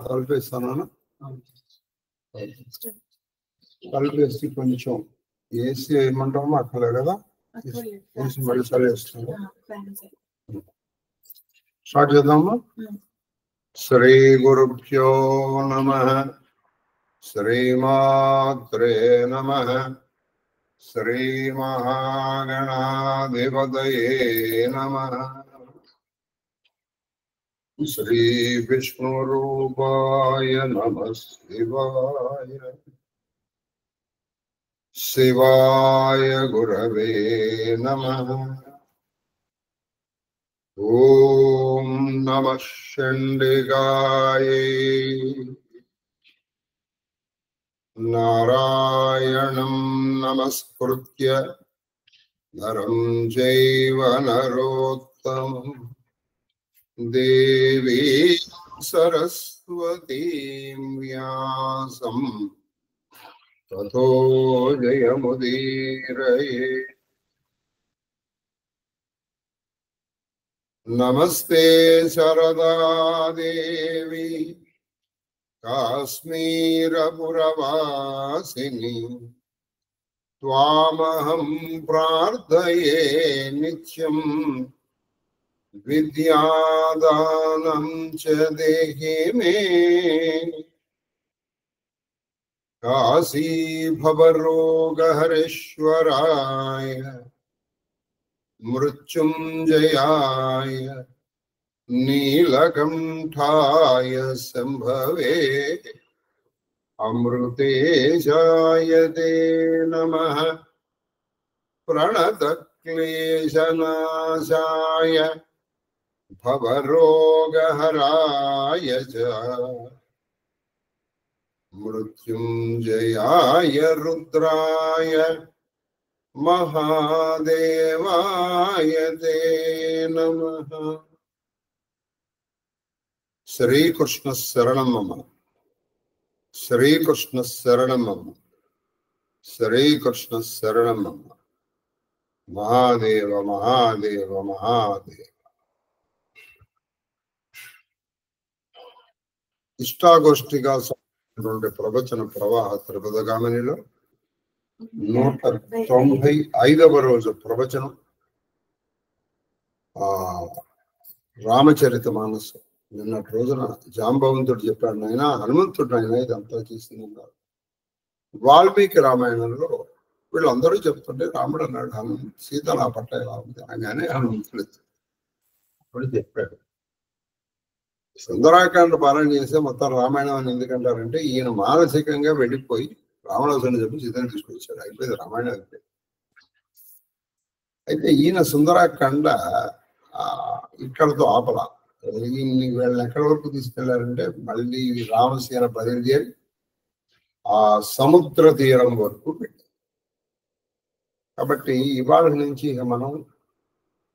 తలిపేస్తాను కలిపేసి కొంచెం ఏసీ ఏమంటామో అక్కలే కదా ఏసీ మళ్ళీ చదివేస్తాను. స్టార్ట్ చేద్దామా. శ్రీ గురుభ్యో నమః. శ్రీమాత్రే నమః. శ్రీ మహాగణాధిపతయే నమః. శ్రీ విష్ణురూపాయ నమః. శివాయ శివాయ గురవే నమః. ఓం నమః షణ్డిగాయే. నారాయణం నమస్కృత్య నరం చైవ నరోత్తమం దేవీం సరస్వతీం వ్యాసం తతో జయముదీరయే. నమస్తే శారదా దేవి కాశ్మీరపురవాసిని. త్వామహం ప్రార్థయే నిత్యం. విద్యాదానం చ దేహి మే. కాశీ భవరోగహరేశ్వరాయ మృత్యుంజయాయ నీలకంఠాయ సంభవే. అమృతేశాయ తే నమః. ప్రణతక్లేశనాశాయ భవరోగహరాయ చ మృత్యుంజయాయ రుద్రాయ మహాదేవాయ తే నమః. శ్రీకృష్ణ శరణం మమ. శ్రీకృష్ణ శరణం మమ. శ్రీకృష్ణ శరణం మమ. మహాదేవ మహాదేవ మహాదేవ. ఇష్టాగోష్ఠిగా ప్రవచన ప్రవాహ త్రిపదగామినిలో 195వ రోజు ప్రవచనం. రామచరిత మానస. నిన్నటి రోజున జాంబవంతుడు చెప్పాడు, నాయన హనుమంతుడు నాయన ఇదంతా చేసిందన్నారు. వాల్మీకి రామాయణంలో వీళ్ళందరూ చెప్తుంటే రాముడు అన్నాడు, సీత నా పట్ల ఎలా ఉంది అనగానే హనుమంతుడు అప్పుడు చెప్పాడు. సుందరాకాండ పాలన చేస్తే మొత్తం రామాయణం అని ఎందుకంటారంటే ఈయన మానసికంగా వెళ్ళిపోయి రావణాసుని చెప్పి సీతను తీసుకొచ్చాడు. అయిపోయింది రామాయణం అయిపోయింది. అయితే ఈయన సుందరాకాండ ఇక్కడతో ఆపల. వీళ్ళని ఎక్కడి వరకు తీసుకెళ్లారంటే మళ్ళీ రామసేన బయలుదేరి ఆ సముద్ర తీరం వరకు పెట్టి. కాబట్టి ఇవాళ నుంచి మనం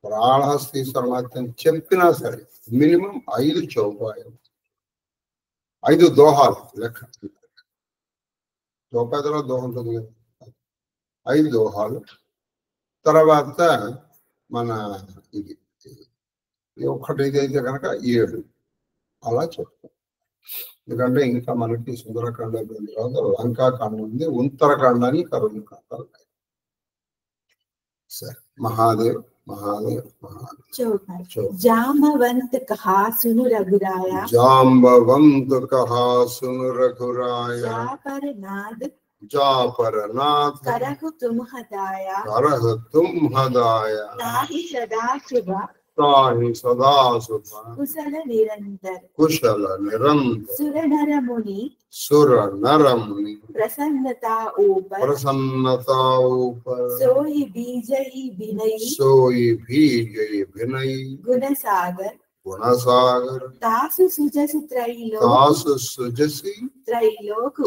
ప్రాళహస్తీశ్వర మహత్యం చెప్పినా సరే మినిమం 5 చౌపాయాలు, 5 దోహాలు లెక్క. చౌపాయలో దోహం ఉంటుంది కదా, 5 దోహాలు. తర్వాత మన ఇది ఒక్కటి ఇదైతే కనుక 7 అలా చెప్తాం. ఎందుకంటే ఇంకా మనకి సుందరకాండ అయిపోయిన తర్వాత లంకాకాండ ఉంది, ఉత్తరకాండాన్ని కరుణ కాండాలు. సరే, మహాదేవ్ మహాదేవ్ మహాదేవ్. జాంబవంత్ కహా సును రఘురాయ. జాంబవంత్ కహా సును రఘురాయ. జాపరనాథ్ జాపరనాథ్ కరహు తుమ్హదాయ. కరహు తుమ్హదాయ. తాహి సదా శుభ. తాహి సదా శుభ. కుశల నిరంతర. కుశల నిరంతర. సుర నరముని. సుర నరముని. ప్రసన్నతా ऊपर. प्रसन्नता ऊपर. सोई बीजई बिनई. सोई भीजई भिनई. गुण सागर. गुणसागर. तासु सुजसु त्रैलोक. तासु सुजसी त्रैलोक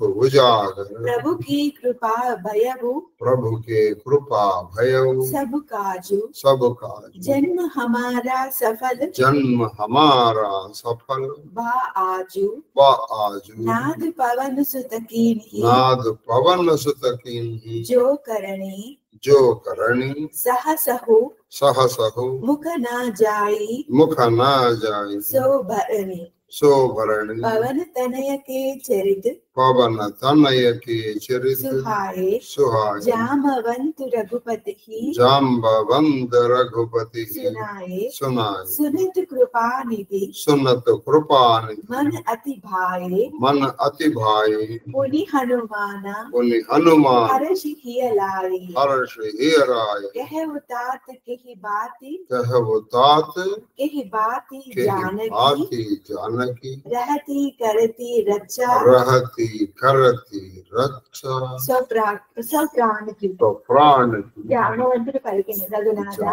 उजागर. प्रभु की कृपा भयउ. प्रभु के कृपा भयउ. सब काजु. सब काजु. जन्म हमारा सफल. जन्म हमारा सफल. बा आजु. बा आजु. नाद पवन सुत कीन्ही. नाद पवन सुत कीन्ही. जो करणी. जो करणी. सहसहु. सहसहु. मुख ना जाई. मुख ना जाई. सो भरणी. శోభరణి పవన తనయకే చరిత్ పవన తనయకి చరిత్ సుహాయే సుహాయ జామవంతు రఘుపతి జాంబవంత రఘుపతి సునాయే సునాయ సునిత కృపానిధి సున్నత కృపాని मन अति भाए मन अति भाई पुनि हनुमाना उनि हनुमान हर्ष किय लाए हर्ष हेराय कहु तात केहि बाती कहु तात केहि बाती के जानकी भांति जानकी रहती करती रक्षा रहती करती रक्षा स्वप्राण की तो प्राण की జామవంతుడు పలికిన రఘునాథ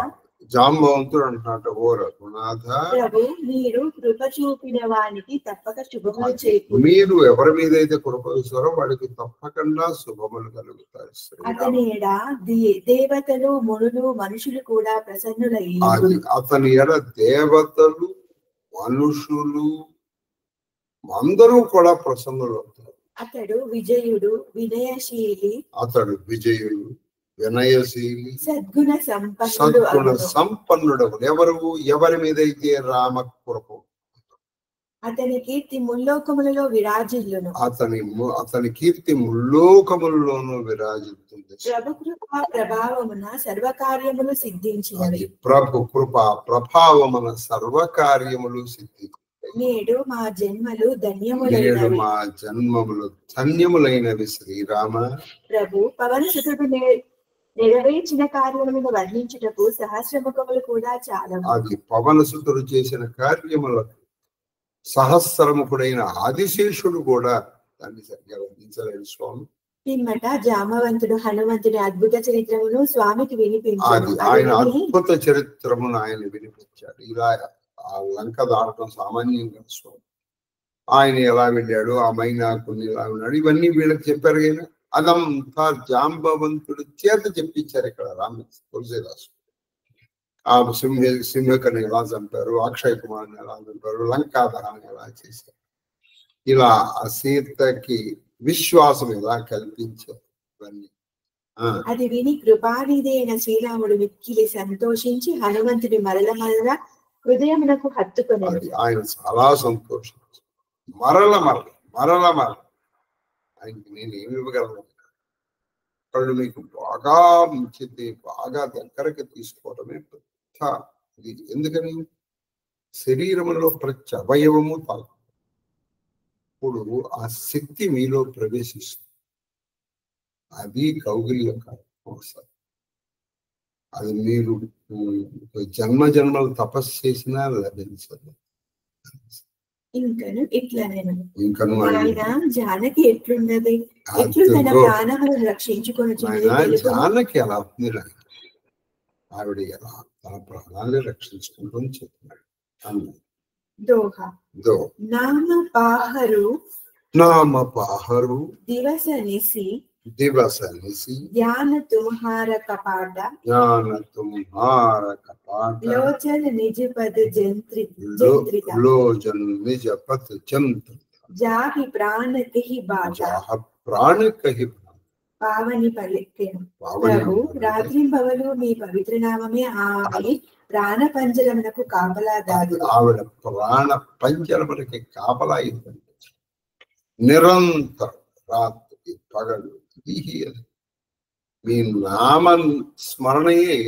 జాంబవంతుడు అంటున్నట్టు ఓ రఘునాథ ప్రభు మీరు కృప చూపిన వానికి తప్పక శుభములు చేకూరు మీరు ఎవరి మీద అయితే కృప చూస్తారో వాడికి తప్పకుండా శుభములు కలుగుతాయి అతని ఎడ దేవతలు మునులు మనుషులు కూడా ప్రసన్నులయ్యారు అది అతని ఎడ దేవతలు మనుషులు అందరూ కూడా ప్రసన్నులు అవుతారు అతడు విజయుడు వినయశీలి అతడు విజయుడు వినయశీలి సద్గుణ సంపన్నుడు సద్గుణ సంపన్నుడు ఎవరి మీద అయితే రామ కృప అతని కీర్తి ముల్లోకములలో విరాజిల్లును అతని కీర్తి ముల్లోకములలోనూ విరాజిల్లుతుంది ప్రభు కృపా ప్రభావమున సర్వకార్యములు సిద్ధించినవి ప్రభు కృప ప్రభావమున సర్వకార్యములు సిద్ధి నేడు మా జన్మలు నేడు ధన్యములైనవి మా జన్మములు ధన్యములైనవి శ్రీరామ ప్రభు పవన సుతుడు నెరవేర్చిన కార్యములను వర్ణించుటకు సహస్రముఖములు కూడా చాలా అది పవనసుతుడు చేసిన కార్యములకు సహస్రముఖుడైన ఆదిశేషుడు కూడా దాన్ని సరిగ్గా వర్ణించలేడు స్వామి పిమ్మట జామవంతుడు హనుమంతుడి అద్భుత చరిత్రమును స్వామికి వినిపించాడు అది ఆయన అద్భుత చరిత్రమును ఆయన వినిపించాడు ఇలా ఆ లంక దాటం సామాన్యంగా స్వామి ఆయన ఎలా వెళ్ళాడు ఆ మైనాకుని ఎలా ఉన్నాడు ఇవన్నీ వీళ్ళకి చెప్పారు కానీ అదంతా జాంబవంతుడు చేత చెప్పించారు ఇక్కడ రామ తులసిదాసు ఆ సింహకని ఎలా చంపారు అక్షయ్ కుమార్ని ఎలా చంపారు లంకాదహాన్ని ఎలా చేశారు ఇలా ఆ సీతకి విశ్వాసం ఎలా కల్పించారు ఇవన్నీ అది విని కృపానిధి అయిన శ్రీరాముడు మిక్కిలి సంతోషించి హనుమంతుడి మరల హృదయమునకు హత్తుకొనేది ఆయన చాలా సంతోషించారు మరల ఆయనకి నేను ఏమి ఇవ్వగలను వాళ్ళు మీకు బాగా ముంచితే బాగా దగ్గరకి తీసుకోవడమే పెద్ద ఇది ఎందుకని శరీరంలో ప్రతి అవయవము తాకు ఇప్పుడు ఆ శక్తి మీలో ప్రవేశిస్తుంది అది కౌగిల్యం కాదు అది మీరు జన్మలు తపస్సు చేసినా లభించదు ఇంకను ఆయన జానకి ఎట్లున్నది ఎట్లు తన ప్రాణములను రక్షించుకొని జానకి ఎలా ఉంది ఆవిడ ఎలా తన ప్రాణాన్ని రక్షించుకుంటుంది చెప్తున్నాడు నామ పాహరు दिवस निसी ज्ञान तुम्हारा कपाट लोचन निज पद जंत्रिता जाहि प्राण कहि बाटा पावनि पलिकेनु ప్రభు రాత్రి భవలు మీ పవిత్ర నామమే ఆమె ప్రాణ పంజరమునకు కాపలాదారు ఆవిడ ప్రాణ పంజరమునకి కాపలా ఇవ్వండి నిరంతరం రాత్రి పగలు మీ నామ స్మరణయే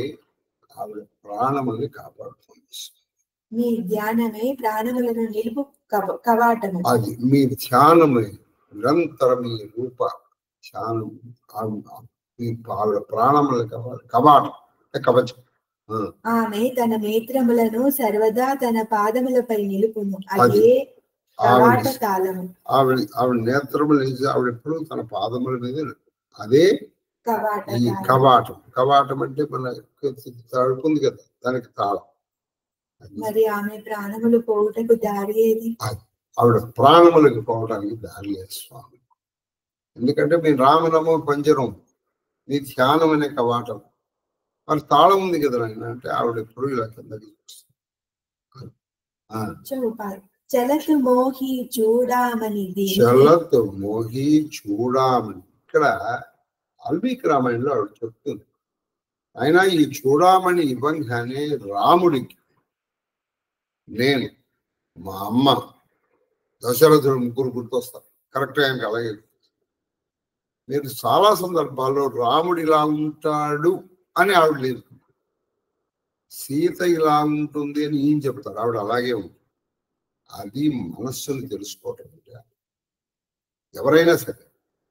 ఆవిడ ప్రాణముల్ని కాపాడుతుంది మీ ధ్యానమే ప్రాణములను నిలుపు కవాటము అది మీ ధ్యానమే నిరంతరం మీ రూప ధ్యానం మీ ఆవిడ ప్రాణములు కవాటం కవచం ఆమె తన నేత్రములను సర్వదా తన పాదములపై నిలుపును అదే కవాట తాళము ఆవిడ నేత్రములు ఆవిడ ఎప్పుడు తన పాదముల మీద అదే ఈ కవాటం అంటే మన తడుపుంది కదా దానికి తాళం మరి ఆమె ప్రాణములు పోవుటకు దారి ఏది ఆవిడ ప్రాణములకు పోవడానికి దారి లేదు స్వామి ఎందుకంటే మీ రామనమో పంజరం మీ ధ్యానం అనే కవాటం మరి తాళం ఉంది కదా ఆయన అంటే ఆవిడ ఎప్పుడు ఇలా కిందకి చలతు మోహి చూడామని ఇక్కడ వాల్మీకి రామాయణంలో ఆవిడ చెప్తుంది ఆయన ఈ చూడామణి ఇవ్వంగానే రాముడికి నేను మా అమ్మ దశరథుడు ముగ్గురు గుర్తొస్తారు. కరెక్ట్గా ఆయనకి అలాగే. మీరు చాలా సందర్భాల్లో రాముడు ఇలా ఉంటాడు అని ఆవిడ లేదు, సీత ఇలా ఉంటుంది అని ఈయన చెప్తారు, ఆవిడ అలాగే ఉంటుంది. అది మనస్సును తెలుసుకోవటం అంటే ఎవరైనా సరే,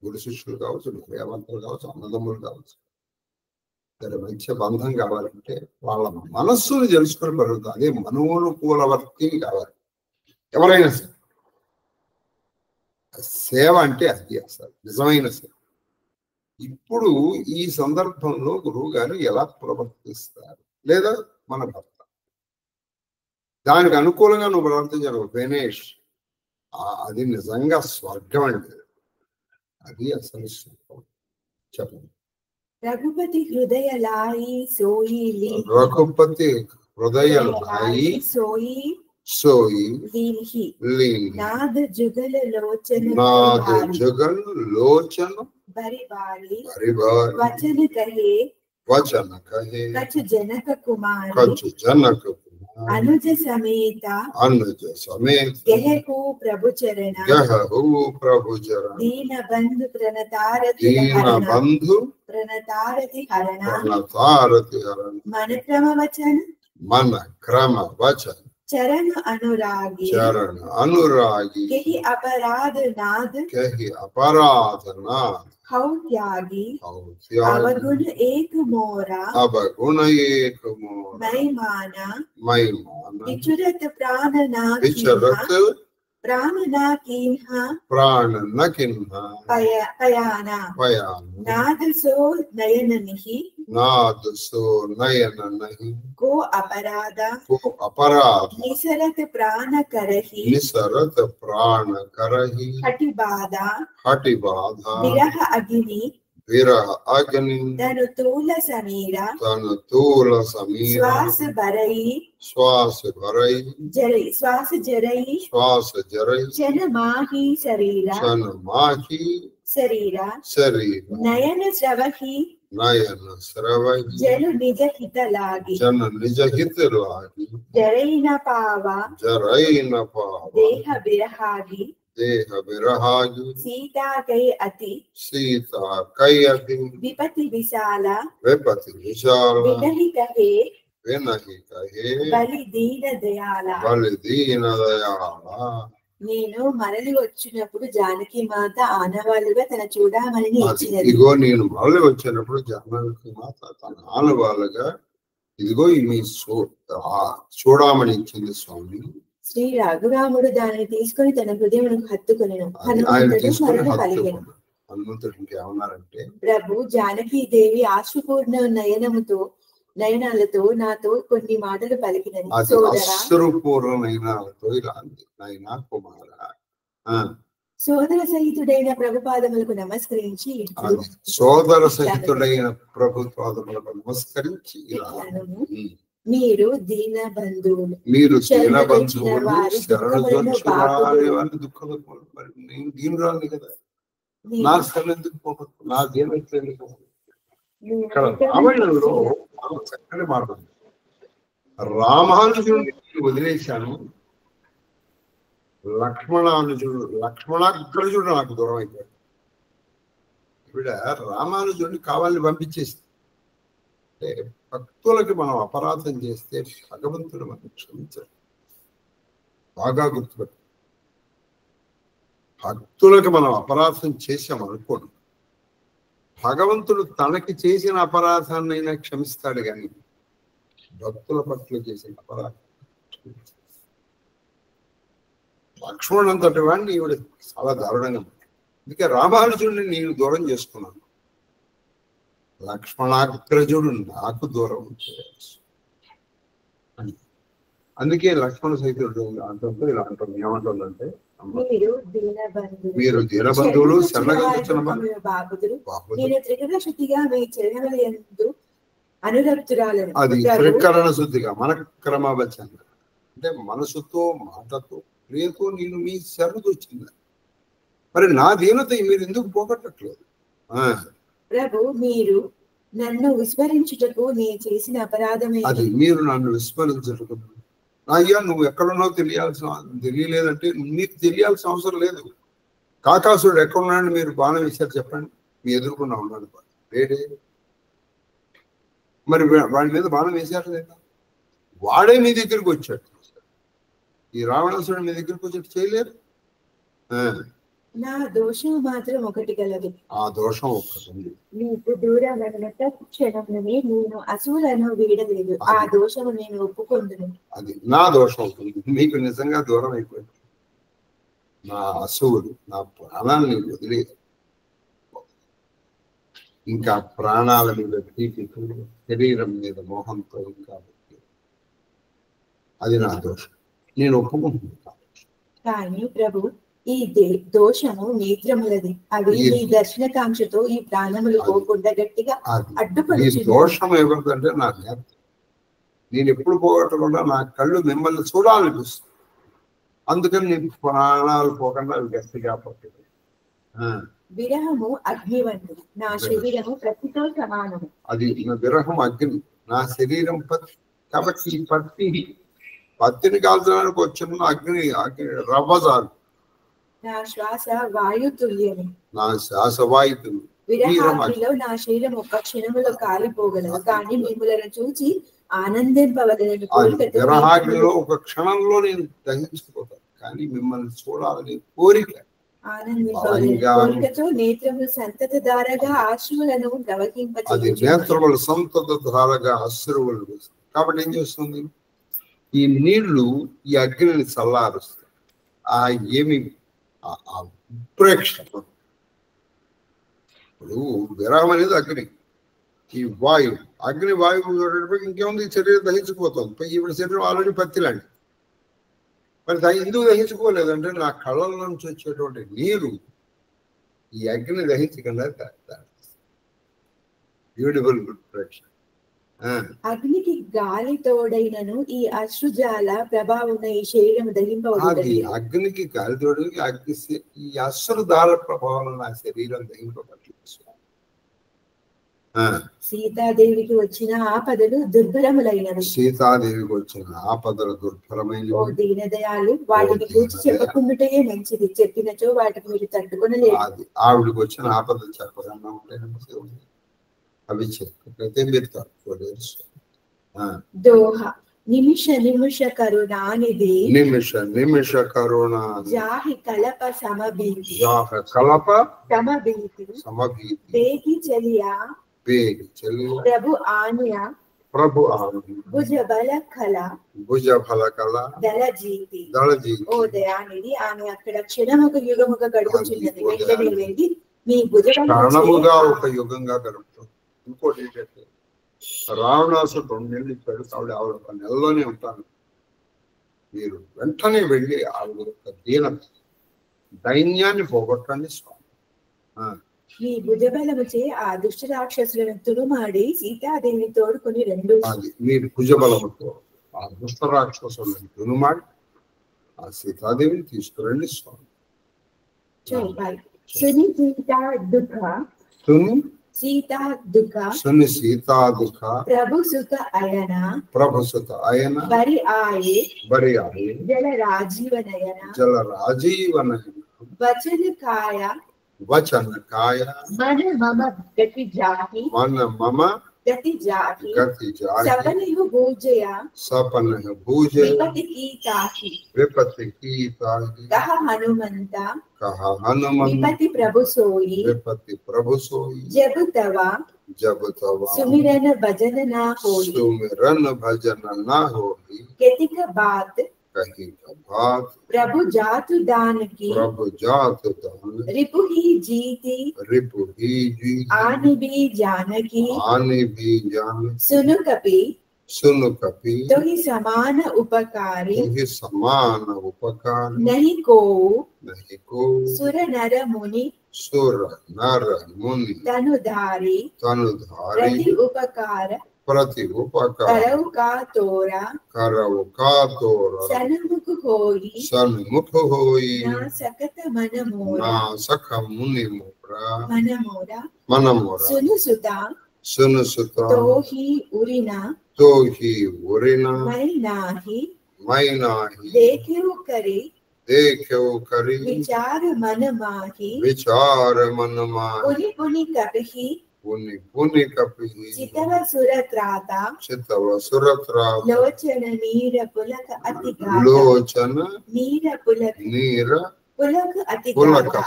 గురు శిష్యులు కావచ్చు, విద్యావంతులు కావచ్చు, అన్నదమ్ములు కావచ్చు, మంచి బంధం కావాలంటే వాళ్ళ మనస్సును తెలుసుకొని పెరుగుతుంది. అదే మనోనుకూలవర్తి కావాలి ఎవరైనా సరే. సేవ అంటే అది అసలు నిజమైన సేవ. ఇప్పుడు ఈ సందర్భంలో గురువు గారు ఎలా ప్రవర్తిస్తారు, లేదా మన భర్త దానికి అనుకూలంగా నువ్వు ప్రవర్తించావు గణేష్, అది నిజంగా స్వర్గం అండి. అది అసలు చెప్పండి. రఘుపతి హృదయ లాయి సోయి రఘుపతి హృదయ లాయి సోయి నాద జుగల లోచన वचन कहे कछ जनक कुमार अनुज समेत गहु प्रभु चरण दीन बंधु प्रणतारति हरण मन क्रम वचन चरण अनुरागी कहि अपराध नाद हौ त्यागी अवगुण एक मोरा मैं माना विचरत प्राण न कीन्हा पयाना नाद सो नयन नहीं को अपराध निसरत प्राण करही हटि बाधा विरह अग्नि तनु तूल समीरा श्वास भरई चन माही शरीरा नयन स्रवही जल निज हित लागी जरई न पावा देह बिरहागी सीता कई अति विपति विशाला विनहि कहे बलि दीन दयाला నేను మరలి వచ్చినప్పుడు జానకి మాత ఆనవాళ్ళుగా తన చూడమని ఇచ్చినది. ఇదిగో నేను మరలి వచ్చినప్పుడు జానకి మాత తన ఆనవాళ్ళుగా ఇదిగో మీ చూడమని ఇచ్చింది స్వామి. శ్రీ రఘురాముడు దానిని తీసుకొని తన హృదయమునకు హత్తుకొనెను. హనుమంతుడు ఇంకేమన్నారంటే, ప్రభు జానకి దేవి ఆశ్రుపూర్ణ నయనాలతో నాతో కొన్ని మాటలు పలికినది. సోదర సహితుడైన ప్రభుపాదములకు నమస్కరించి మీరు దీన బంధువులు, దీనురాలి కదా, నా స్థలం ఎందుకు పోగొట్టు, నా దీనెందుకు. ఇక్కడ రామాయణంలో చక్కని మాట, రామానుజుడిని వదిలేశాను, లక్ష్మణాగ్రజుడు నాకు దూరం అయిపోయాడు. ఇవిడ రామానుజుడిని కావాలని పంపించేసి, అంటే భక్తులకి మనం అపరాధం చేస్తే భగవంతుడు మనం క్షమించాడు. బాగా గుర్తుపెట్టు, భక్తులకు మనం అపరాధం చేశామనుకోండి, భగవంతుడు తనకి చేసిన అపరాధాన్నైనా క్షమిస్తాడు, కానీ భక్తుల పట్ల చేసిన అపరాధం లక్ష్మణుడు అంతటి వాడిని ఈవిడ చాలా దారుణంగా. అందుకే రామానుజుడిని నేను దూరం చేసుకున్నాను, లక్ష్మణాగ్రజుడు నాకు దూరం అని. అందుకే లక్ష్మణ సహితుడు అంటుంటే ఇలా అంటుంది, ఏమంటుందంటే, మీరు దీనబంధువులు, అది త్రికరణ శుద్ధిగా మన క్రమవచనంగా, అంటే మనసుతో, మాటతో, ప్రియతో నేను మీ శరణు వచ్చింది. మరి నా దీనత మీరు ఎందుకు పోగొట్టట్లేదు? ప్రభు, మీరు నన్ను విస్మరించుటకు నేను చేసిన అపరాధమే. అది మీరు నన్ను విస్మరించుటకు అయ్యా నువ్వు ఎక్కడున్నావు తెలియలేదంటే నీకు తెలియాల్సిన అవసరం లేదు. కాకాసుడు ఎక్కడున్నాడని మీరు బాణం వేశారు చెప్పండి, మీ ఎదుర్కొన్నా ఉన్నాడు వేరే, మరి వాడి మీద బాణం వేశారు లేదా? వాడే మీ దగ్గరికి వచ్చాడు. ఈ రావణాసుడు మీ దగ్గరికి వచ్చి చేయలేరు. నా దోషం మాత్రం ఒకటి కలదు. ఆ దోషం ఒక్కటి ఉంది. నీకు దూరమైన క్షణంలోనే నేను అసూలను వీడలేదు. ఆ దోషము నేను ఒప్పుకొందును. అది నా దోషం అవుతుంది. మీకు నిజంగా దూరం అయిపోయింది. నా అసూలు నా ప్రాణాన్ని వదిలే, ఇంకా ప్రాణాల మీద పీకితో, శరీరం మీద మోహంతో, ఇంకా అది నా దోషం, నేను ఒప్పుకుంటున్నాను. కానీ ప్రభు, ఈ దోషము నేత్రములది. అవి ఈ దర్శనకాంక్షతో ఈ ప్రాణములు పోకుండా గట్టిగా అడ్డుపడి. దోషం ఎవరిదంటే నా నేత్రం. నేను ఎప్పుడు పోగొట్టకుండా నా కళ్ళు మిమ్మల్ని చూడాలనిపిస్తుంది. అందుకని నేను ప్రాణాలు పోకుండా అవి గట్టిగా పట్టుకుంది. విరహము అగ్ని వంటిది, నా శరీరము ప్రతితో సమానము. అది విరహం అగ్ని, నా శరీరం పత్తి. కాబట్టి ఈ పత్తిని కాల్చడానికి వచ్చిన అగ్ని రవ్వజాలు. నా శ్వాస వాయుతుల్యము, నా శ్వాస వాయుతులు. విరహాగ్నిలో నా శరీరం ఒక్క క్షణములో కాలిపోగలదు, కానీ మిమ్మల్ని చూచి ఆనందింపవలెను. విరహాగ్నిలో ఒక క్షణంలో నేను దహించుకుపోతాను, కానీ మిమ్మల్ని చూడాలని కోరిక. కోరికతో నేత్రములు సంతత ధారగా అశ్రువులను ప్రవహింపచేయును. అది నేత్రములు సంతత ధారగా అశ్రువులు. కాబట్టి ఏం చేస్తుంది? ఈ నీళ్లు ఈ అగ్నిని చల్లారుస్తాయి. ఆ ఏమి ఉత్ప్రేక్ష. ఇప్పుడు విరహం అనేది అగ్ని, ఈ వాయువు, అగ్ని వాయువు ఇంకేముంది? శరీరం దహించుకుపోతుంది. ఇప్పుడు శరీరం ఆల్రెడీ పత్తి లాంటి. మరి ఎందుకు దహించుకోలేదంటే నా కళ్ళ నుంచి వచ్చేటువంటి నీరు ఈ అగ్ని దహించకుండా బ్యూటిఫుల్ ఉత్ప్రేక్ష. అగ్నికి గాలి తోడైనను ఈ అశ్రుజాల ప్రభావం ఈ శరీరం దహింపబడుతుంది. అగ్నికి గాలి తోడు, ఈ అశ్రుధార ప్రభావం నా శరీరం దహింపబడుతుంది. సీతాదేవికి వచ్చిన ఆపదలు దుర్భరములైనవి. సీతాదేవికి వచ్చిన ఆపదలు దుర్భరమైనవి. ఓ దీనదయాలు, వాటిని గురించి చెప్పకుండాటే మంచిది. చెప్పినచో వాటికి మీరు తట్టుకునలేదు. ఆవిడికి వచ్చిన ఆపదలు చెప్పకుండా ఉంటే అవి చెప్పకపోతే మీరు తట్టుకోలేరు. దోహ నిమిష నిమిష కరుణానిధి, నిమిష కరుణ జాహి కలప సమభీతి, సమభీతి బేగి చలియా ప్రభు ఆనియా, భుజ బల కల దళజీతి. ఓ దయానిధి, ఆమె అక్కడ క్షణముక యుగముగా గడుపుచున్నది. వెంటనే వెళ్ళి మీ భుజముగా ఒక యుగంగా గడుపుతుంది. ఇంకోటి ఏంటంటే రావణాసుడు 2 నెలలు ఇచ్చాడు. ఆవిడ 1 నెలలోనే ఉంటాను. మీరు వెంటనే వెళ్ళి ఆవిడ యొక్క దైన్యాన్ని పోగొట్టండి స్వామి. మీ భుజబలముచే ఆ దుష్ట రాక్షసులను తురుమాడి సీతాదేవిని తోడుకొని రెండు. మీరు భుజబలముతో ఆ దుష్ట రాక్షసులను తురుమాడి ఆ సీతాదేవిని తీసుకురండి స్వామి. సుని సీతా దుఃఖ, సీతా దుఃఖ, సుని సీతా దుఃఖ, ప్రభు సుత అయన, ప్రభు సుత అయన, బరి ఆయే, జల రాజీవ నయన, వచన కాయ, మన మమ గతి జాతి, గతి జాతి, సపనః భూజయ, విపతి కీ తాకి, కహ హనుమంత, విపతి ప్రభు సోయి, జబ తవ సుమిరన భజన నా హోయి, కతిక బాత్ प्रभु जातु दान की, रिपु ही जीती, आनि भी जानकी, सुनु कपि, तो ही समान उपकारी, नहीं को सुर नर मुनि, तनुधारी, प्रति उपकार, करऊ का तोरा, सन्मुख होई, ना सकत मन मुनि मोरा, मन मोरा, सुनु सुता, तो ही उरिना, मैं नाही, मैं नाही देखो करे विचार मन माही पुनि पुनि कपहि पुनि कपि चितव सुरत्राता लोचन नीर पुलक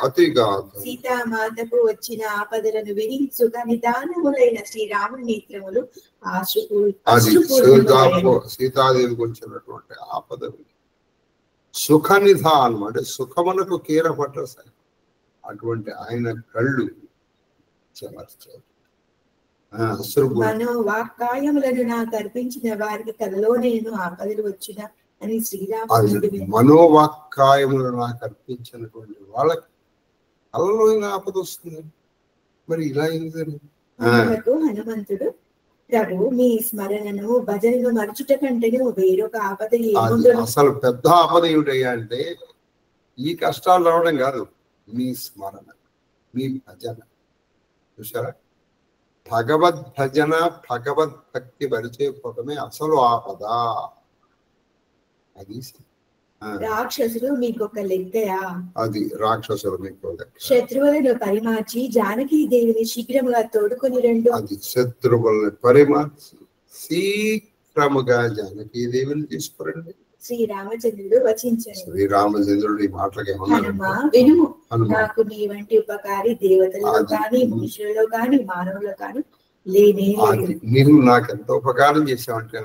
అతిగాథ సీతామాతకు వచ్చిన ఆపదలను విని సుఖ నిదానములైన శ్రీరాముని నేత్రములు సీతాదేవికి వచ్చినటువంటి ఆపద సుఖ నిధానం అంటే సుఖమునకు కీర పట్టసాయి అటువంటి ఆయన కళ్ళు చెమర్చారు. మనోవాక్కాయములను నాకు అర్పించిన వారికి కలలో నేను ఆపదలు వచ్చిన అని శ్రీరాముడు మనోవాక్కాయములు నాకు అర్పించినటువంటి వాళ్ళకి కలలో ఆపద వస్తుంది. మరి ఇలా ఏంటని హనుమంతుడు ప్రభు మీ స్మరణను భజనను మరచుట కంటే వేరొక ఆపద అసలు పెద్ద ఆపద ఏమిటయ్యా అంటే ఈ కష్టాలు రావడం కాదు, మీ స్మరణ, మీ భజన. చూసారా, భగవద్ భజన భగవద్ భక్తి పరిచయపోవటమే అసలు ఆపద. అది రాక్షసులు మీకొక లెక్కయా? అది రాక్షసులు మీకు శత్రువులను పరిమార్చి జానకీ దేవిని శీఘ్రముగా తోడుకొని రండు. అది శత్రువులను పరిమార్చి శీఘ్రముగా జానకీ దేవిని తీసుకురండి. శ్రీరామచంద్రుడు వచించారు. శ్రీరామచంద్రుడు ఈ మాటలకి వినుము, నాకు నీ వంటి ఉపకారి దేవతలలో కానీ మనుషులలో కానీ మానవులలో కానీ లేనే. నీవు నాకెంత ఉపకారం చేసావంటే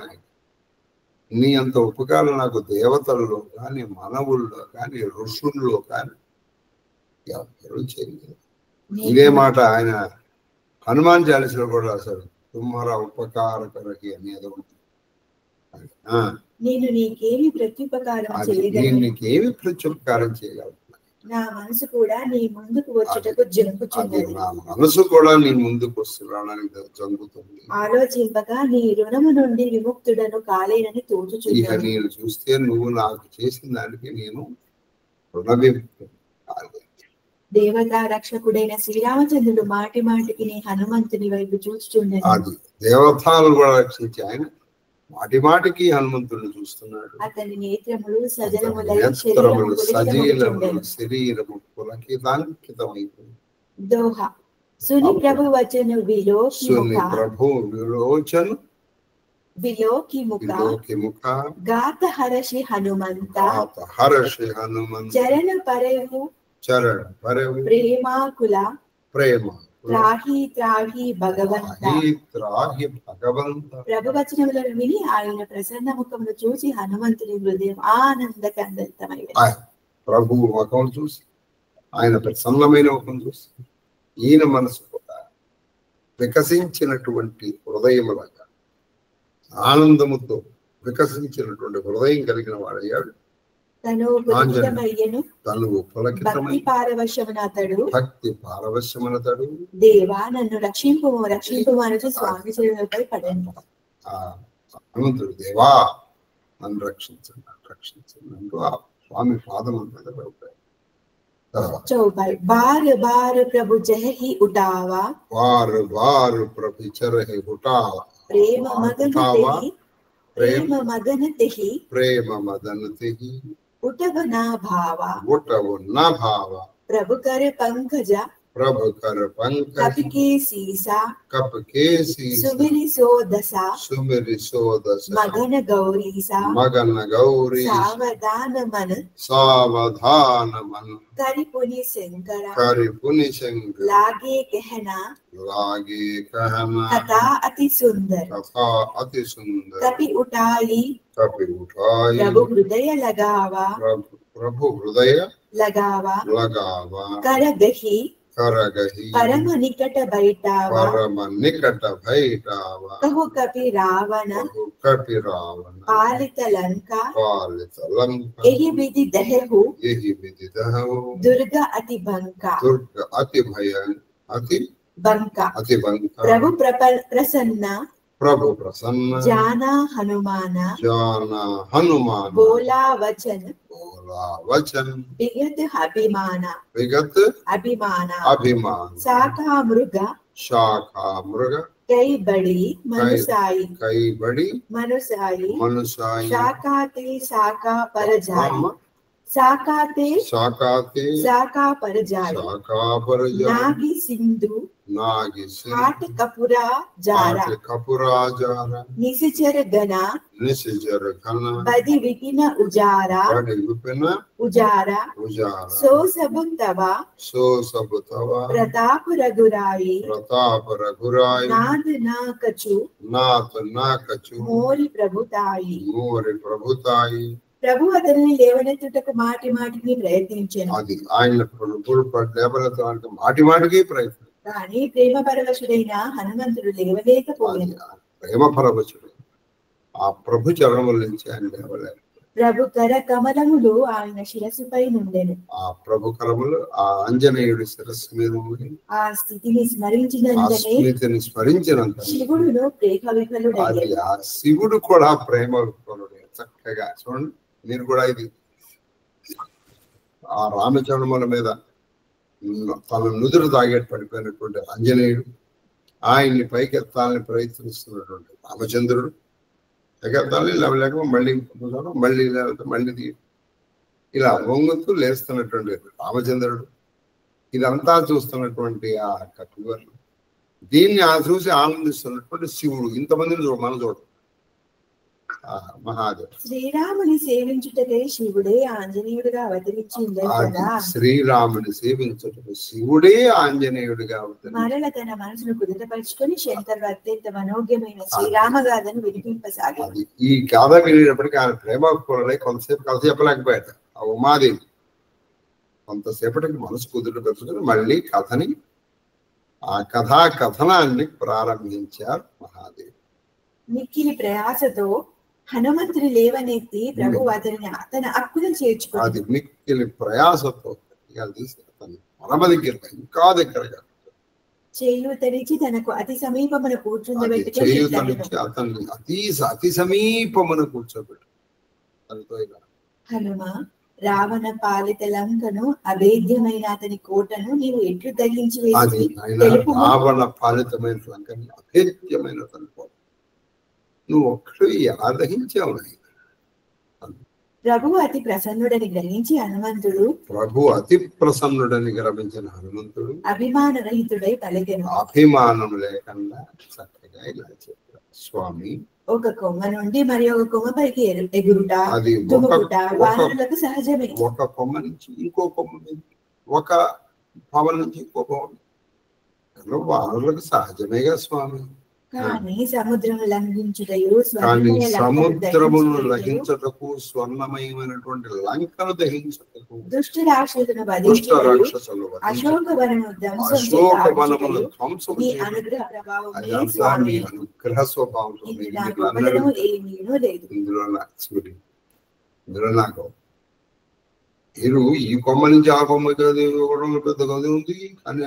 నీ అంత ఉపకారం నాకు దేవతల్లో కానీ మానవుల్లో కానీ ఋషుల్లో కానీ ఎవరు చేయలేదు. ఇదే మాట ఆయన హనుమాన్ చాలీసాలో కూడా అసలు తుమ్మరా ఉపకారకరకి అనేది ఉంటుంది. నేను నీకేమి ప్రత్యుపకారం చేయగలను? నా మనసు కూడా నీ ముందుకు వచ్చుటకు జంకుచున్నది. నా మనసు కూడా నీ ముందుకు వస్తున్నానికి జంకుతుంది. ఆలోచింపగా నీ రుణము నుండి విముక్తుడను కాలేనని తోచుచున్నది. ఇక నేను చూస్తే నువ్వు నాకు చేసిన దానికి నేను రుణవిముక్తుడు కాలేదు. దేవతా రక్షకుడైన శ్రీరామచంద్రుడు మాటి మాటికి నీ హనుమంతుని వైపు చూస్తున్నాడు. అది దేవతాలను కూడా రక్షించి ఆయన మాటి మాటికి హనుమంతుడిని చూస్తున్నాడు. అతని నేత్రములు సజలములై శరీరము పులకితాంకితమైపోయింది. దోహ సుని ప్రభు వచన విలోకి ముఖ గాత హరషి హనుమంత చరణ పరవు ప్రేమాకుల త్రాహి భగవంత. ప్రభు వచనములను విని ఆయన ప్రసన్న ముఖమును చూసి హనుమంతుని హృదయం ఆనందకందమైంది. ప్రభు ముఖం చూసి, ఆయన ప్రసన్నమైన ముఖం చూసి ఈయన మనసు కూడా వికసించినటువంటి హృదయములాగా ఆనందముతో వికసించినటువంటి హృదయం కలిగిన వాడయ్యాడు. తను భక్తి పారవశ్యమునతడు దేవా నన్ను రక్షింపు అని స్వామి చెరువుపై పడండి. హనుమంతుడు దేవా నన్ను రక్షించండి అంటూ ఆ స్వామి పాదముల మీద పడిపోయాడు. चौपाई बार बार प्रभु जय ही उठावा, बार बार प्रभु चरहि उठावा, प्रेम मगन तेहि उठव ना भावा, प्रभु कर पंकज कप के सीसा सुमिरि सो दशा मगन गौरीसा सावधान मन करिपुनि शंकर लागे कहना कथा अति सुंदर कपि उठाई प्रभु हृदय लगावा करगही परम निकट बैठावा कहु कपि रावण पालित लंका यही विधि दहु दुर्ग अति बंका प्रभु प्रसन्न जाना हनुमान बोला वचन विगत अभिमान शाखा मृग కైబడి మనుసాయి కైబడి మనుసాయి మనుసాయి శాకాతే శాకా పరజాయి శాకాతే శాకాతే శాకా పరజాయి శాకాపరజాయి నాగి సింధు నాగి హాట కపురా జారా కపురాజార నిసిచర గణ నిసిచర ఘన బది విపిన ఉజారా బడి విపిన ఉజారా ఉజార సో సబు తవ సో సబు తవ ప్రతాప రఘురాయి ప్రతాప రఘురాయి నాద నా కచు నాథ నా కచు మోరి ప్రభుతాయి మోరి ప్రభుతాయి. ప్రభు అతనిని లేవనెత్తుటకు మాటి మాటికి ప్రయత్నించాను. అది ఆయన లేవనెత్తడానికి మాటి మాటికి ప్రయత్నం. కానీ ప్రేమ పరవశుడైన హనుమంతుడు లేవలేకపోయాడు. ప్రేమ పరవశుడు ఆ ప్రభు చరణముల నుంచి ఆయన లేవలేరు. ప్రభు కర కమలములు ఆయన శిరస్సుపై నుండెను. ఆ ప్రభు కరములు ఆ ఆంజనేయుడి శిరస్సు మీద ఉంది. ఆ స్థితిని స్మరించినంత శివుడును ప్రేమ విఫలుడయ్యాడు. ఆ శివుడు కూడా ప్రేమ విఫలుడే. చక్కగా చూడండి మీరు కూడా ఇది ఆ రామచరణముల మీద తన నుదురు తాగేటి పడిపోయినటువంటి ఆంజనేయుడు ఆయన్ని పైకెత్తాలని ప్రయత్నిస్తున్నటువంటి రామచంద్రుడు ఎగెత్తాలి లేక మళ్ళీ మళ్ళీ మళ్ళీ ఇలా వంగుతూ లేస్తున్నటువంటి రామచంద్రుడు ఇదంతా చూస్తున్నటువంటి ఆ కపివర్లు దీన్ని చూసి ఆనందిస్తున్నటువంటి శివుడు ఇంతమందిని మనం చూడదు. మహాదేవ్ శ్రీరాముని సేవించుటకై శివుడే ఆంజనేయుడిగా అవతరించింది కదా. శ్రీరాముని సేవించుటకు శివుడే ఆంజనేయుడిగా మరల తన మనసును కుదుటపరుచుకొని శంకర్ అత్యంత మనోజ్ఞమైన శ్రీరామగాథను వినిపింపసాగాడు. ఈ గాథ వినేటప్పటికీ ఆయన ప్రేమ కూరలై కొంతసేపు కలిసి చెప్పలేకపోయాడు. ఆ ఉమాదేవి కొంతసేపటికి మనసు కుదుట పెట్టుకుని మళ్ళీ కథని ఆ కథనాన్ని ప్రారంభించారు మహాదేవి. మిక్కిలి ప్రయాసతో హనుమంతుని లేవనెత్తి ప్రభు అతని తన హక్కును చేర్చుకుని అది మిక్కిలి ప్రయాసతో పరమ దగ్గర ఇంకా దగ్గరగా చేయూతనిచ్చి తనకు అతి సమీపమున కూర్చుండబెట్టి అతన్ని అతి సమీపమున కూర్చోబెట్టు. హనుమ రావణ పాలిత లంకను అభేద్యమైన అతని కోటను నీవు ఎట్లు తగ్గించి వేసి రావణ పాలితమైన లంకని అభేద్యమైన అతని కోట నువ్వు ఒక్కడు ఎలా దహించావు. ప్రభు అతి ప్రసన్నుడని గ్రహించి హనుమంతుడు అభిమాన రహితుడై పలికెను. అభిమానం లేకుండా చక్కగా ఇలా చెప్పారు. స్వామి ఒక కొమ్మ నుండి మరి ఒక కొమ్మ పైకి ఎగురుట దుముకుట వానరులకు సహజమే. ఒక కొమ్మ నుంచి ఇంకో కొమ్మ ఒక పవన్ నుంచి ఇంకో పవన్ వానరులకు సహజమేగా స్వామి. కానీ సముద్రము లంఘించుటయు సముద్రమును లభించుటకు స్వర్ణమయమైనటువంటి లంకను దహించుటకు దుష్ట రాక్షసులను అశోకవనము ధ్వంసం అనుగ్రహ స్వభావం ఇందులో నాకు మీరు ఈ కొమ్మ నుంచి ఆ కొమ్మ పెద్ద గది ఉంది కానీ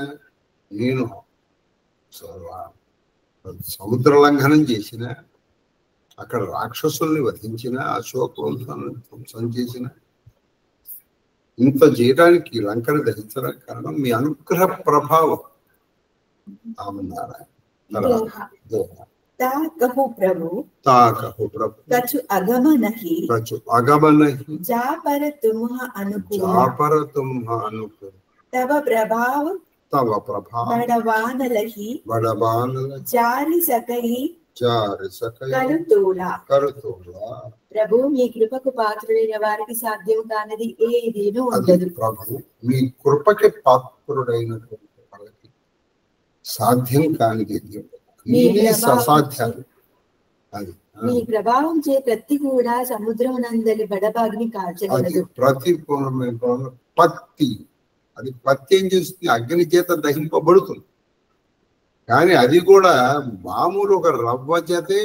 నేను సముద్ర లంఘనం చేసిన అక్కడ రాక్షసుల్ని వధించిన అశోకవంశాలను ధ్వంసం చేసిన ఇంత చేయడానికి లంకను దహించడానికి కారణం మీ అనుగ్రహ ప్రభావం. తవ బడవానలహి చారి సకై ప్రభు మీ కృపకు పాత్రుడైన వారికి సాధ్యం కానిది ఏదీనూ ఉండదు. ప్రభు మీ కృపకి పాత్రుడైనటువంటి వాళ్ళకి సాధ్యం కానిది అసాధ్యాలు. అది మీ ప్రభావం చే ప్రతి కూడా సముద్రం నందలి బడబాగ్ని కాల్చగలదు. ప్రతి పత్తి అది పత్తి ఏం చేస్తుంది అగ్ని చేత దహింపబడుతుంది. కానీ అది కూడా మామూలు ఒక రవ్వ చేతే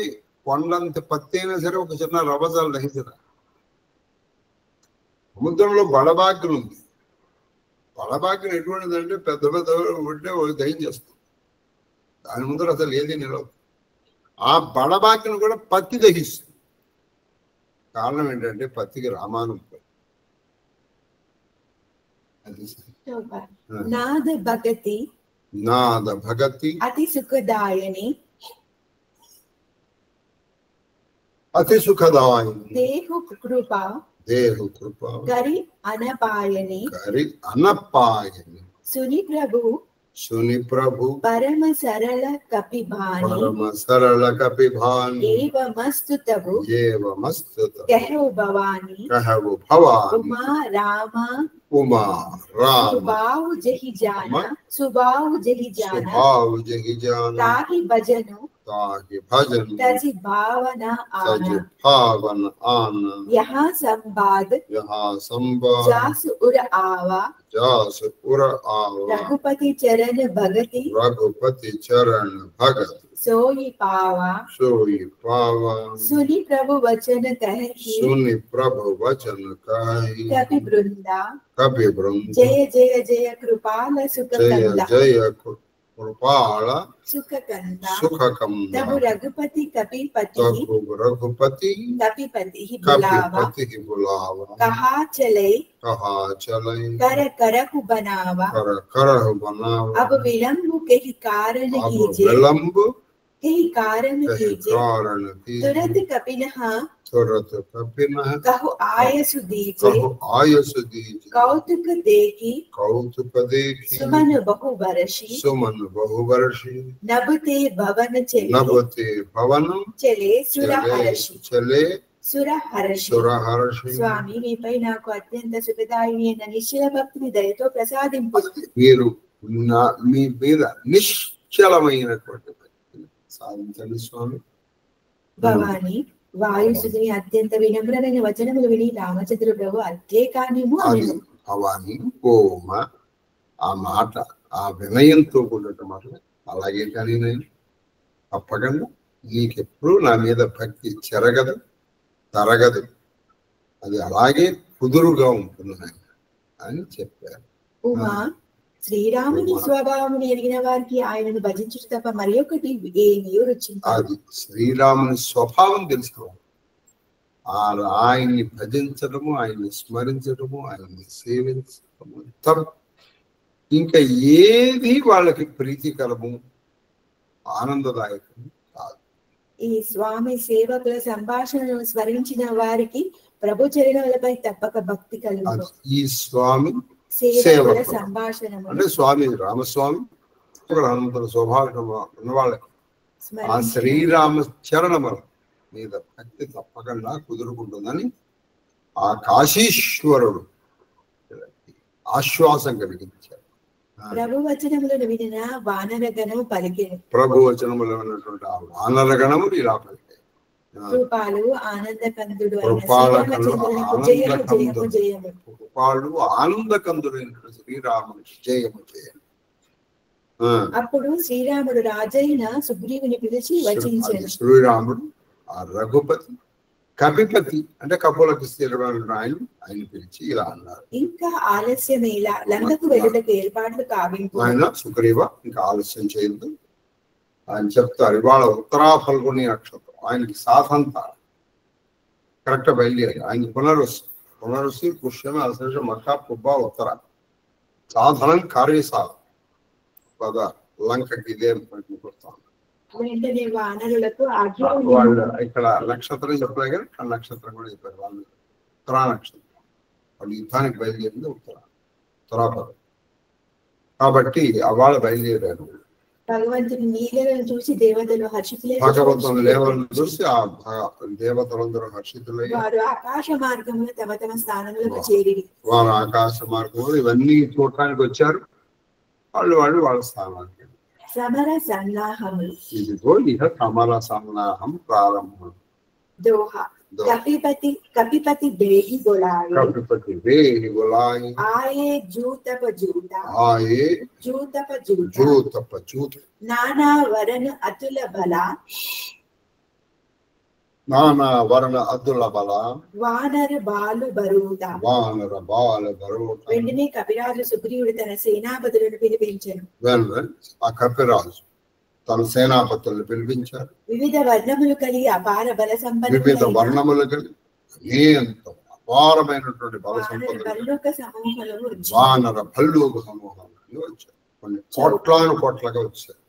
కొండంత పత్తి అయినా సరే ఒక చిన్న రవ్వ చాలు దహించరా. సముద్రంలో బడబాగ్ని ఉంది. బడబాగ్ని ఎటువంటిదంటే పెద్ద పెద్ద ఉంటే దహించేస్తుంది. దాని ముందర అసలు ఏది నిలవదు. ఆ బడబాగ్ని కూడా పత్తి దహిస్తుంది. కారణం ఏంటంటే పత్తికి రామాను నాద భగతి అతి సుఖదాయని అతి సుఖదాయిని దేహు కృపా దేహు కృప గరి అనపాయని కరి అనపాయని సుని ప్రభు సుని ప్రభు పరమ సరళ కపిభాని పరమ సరళ కపిభాని ఏవమస్తు తబు ఏవమస్తు కహో భవాని కహవు భవాని ఉమా రామ ఉమా రామ సుబాహు జహి జానా సుబాహు జహి జానా స్వభావ జగి జాన తాహి భజను తాకి భజన తజి భావన సజ ఆన భావన ఆన యహా సంవాद యహా సంబా जासु उर आवा జాస పుర ఆవ रघुपति चरण भगति రఘుపతి చరణ భగత్ सोई पावा సోయి పావ सुनि प्रभु वचन कहि సుని ప్రభు వచన కాయి कपि वृंदा కవి బృంద जय जय जय कृपाल सुख జయ कंदा జయ కృపాళ सुख कंदा సుఖకంద तब रघुपति कपिपति తగు రఘుపతి कपिपति ही बुलावा కపిపతి బులావ कहा चले కహా చలై कर करहु बनावा కర కరహు బనావ अब विलंब कही कारण అబ कीजे విలంబు कही कारण కహి कीजे కారణ तुरंत कपिनः తురత కపిన कहु आयसु दीजे కహు ఆయసు దీజి कौतुक देखी కౌతుక దేఖి सुमन बहु बरसी సుమన్ బహువర్షి नभते भवन चले నభతే భవనం चले सुर చలే हर्षि చలే సుర హర్షి సురహర్షి స్వామి మీపై నాకు అత్యంత సుఖదాయిని అయిన నిశ్చల భక్తిని దయతో ప్రసాదింపు మీరు మీ మీద నిశ్చలమైనటువంటి భక్తిని సాధించండి స్వామి భవాని వాయుసుని అత్యంత వినమ్రమైన వచనములు విని రామచంద్ర ప్రభు అట్లే కానిము అది అనెను. భవాని ఓమ ఆ మాట ఆ వినయంతో కూడిన మాట అలాగే కానీ నేను తప్పకుండా నీకెప్పుడు నా మీద భక్తి చెరగదు తరగదు అది అలాగే కుదురుగా ఉంటుంది నాయన అని చెప్పారు. ఉమా శ్రీరాముని స్వభావముని ఎరిగిన వారికి ఆయనను భజించుట తప్ప మరి ఒకటి ఏమీ రుచించదు. అది శ్రీరాముని స్వభావం తెలుసుకోవాలి. ఆయన్ని భజించడము, ఆయన్ని స్మరించడము, ఆయన్ని సేవించడము తప్ప ఇంకా ఏది వాళ్ళకి ప్రీతికరము ఆనందదాయకము కాదు. ఈ స్వామి సేవకుల సంభాషణను స్మరించిన వారికి ప్రభు చరణాలపై తప్పక భక్తి కలుగు. అది ఈ స్వామి సేవకుల సేవకుడు. సంభాషణము అంటే స్వామి రామస్వామి హనుమంతుల స్వభావం ఉన్న వాళ్ళకి ఆ శ్రీరామ చరణముల మీద భక్తి తప్పకుండా కుదురుకుంటుందని ఆ కాశీశ్వరుడు ఆశ్వాసం కలిగించారు. ప్రభు వచనములను వినిన వానరగణము పలికెను. ప్రభు వచనములు ఉన్నటువంటి ఆ వానరగణములు ఇలా పలికాయి. రూపాలు ఆనందకందుడు అయిన కృపాల శ్రీరామచంద్రునికి జయము జయము జయము. కృపాలు ఆనందకందుడైనటువంటి శ్రీరాముని జయము జయము. అప్పుడు శ్రీరాముడు రాజైన సుగ్రీవుని పిలిచి వచించెను. శ్రీరాముడు ఆ రఘుపతి కపిపతి అంటే కపులకు స్థిరమైన ఆయన పిలిచి ఇలా అన్నారు, ఇంకా ఆలస్యమేలా, లంకకు వెళ్ళటకు ఏర్పాట్లు కావింపు. ఆయన సుగ్రీవ ఇంకా ఆలస్యం చేయొద్దు ఆయన చెప్తారు. ఇవాళ ఉత్తరా ఫల్గుని నక్షత్రం ఆయనకి సాధంత కరెక్ట్ బయలుదేరి ఆయనకి పునరుసి పుష్యమ అశేష మఖ పుబ్బ ఉత్తర సాధనం కార్యసాధ పద లంకకి ఇదే ముహూర్తం. వెంటనే వానరులకు ఆజ్ఞ వాళ్ళు ఇక్కడ నక్షత్రం చెప్పలే కానీ ఆ నక్షత్రం కూడా చెప్పారు. వాళ్ళు ఉత్తరా నక్షత్రం వాళ్ళు యుద్ధానికి బయలుదేరింది ఉత్తరాపదం కాబట్టి అవాళ బయలుదేరారు. భగవంతుని లీలలను చూసి దేవతలు హర్షితులై భాగవతం లేవలను చూసి ఆ దేవతలందరూ హర్షితులై వారు ఆకాశ మార్గంలో తమ తమ స్థానములకు చేరిరి. వారు ఆకాశ మార్గంలో ఇవన్నీ చూడటానికి వచ్చారు. వాళ్ళు వాళ్ళ స్థానానికి సమర సన్నాహములు. ఇదిగో ఇక సమర సన్నాహం ప్రారంభం. దోహ कपिपति कपिपति बेही बोलाए, कपिपति बेही बोलाए, आए जूतप जूता, आए जूतप जूता, जूतप जूत, नाना वरन अतुल भला, नाना वर्ण अतुल बला, వానర బాలు బరువుతా. వానర బాల బరువుతా. వెంటనే కపిరాజు సుగ్రీవుడు తన సేనాపతులను పిలిపించాను. ఆ కపిరాజు తన సేనాపతులను పిలిపించారు. వివిధ వర్ణములు కలిగి అపార బల సంపన్న, వివిధ వర్ణములు కలిగి అనేక అపారమైనటువంటి బల సంపద భల్లూక సమూహములు, వానర భల్లూక సమూహాలు వచ్చారు. కొన్ని కోట్లాను కోట్లగా వచ్చారు.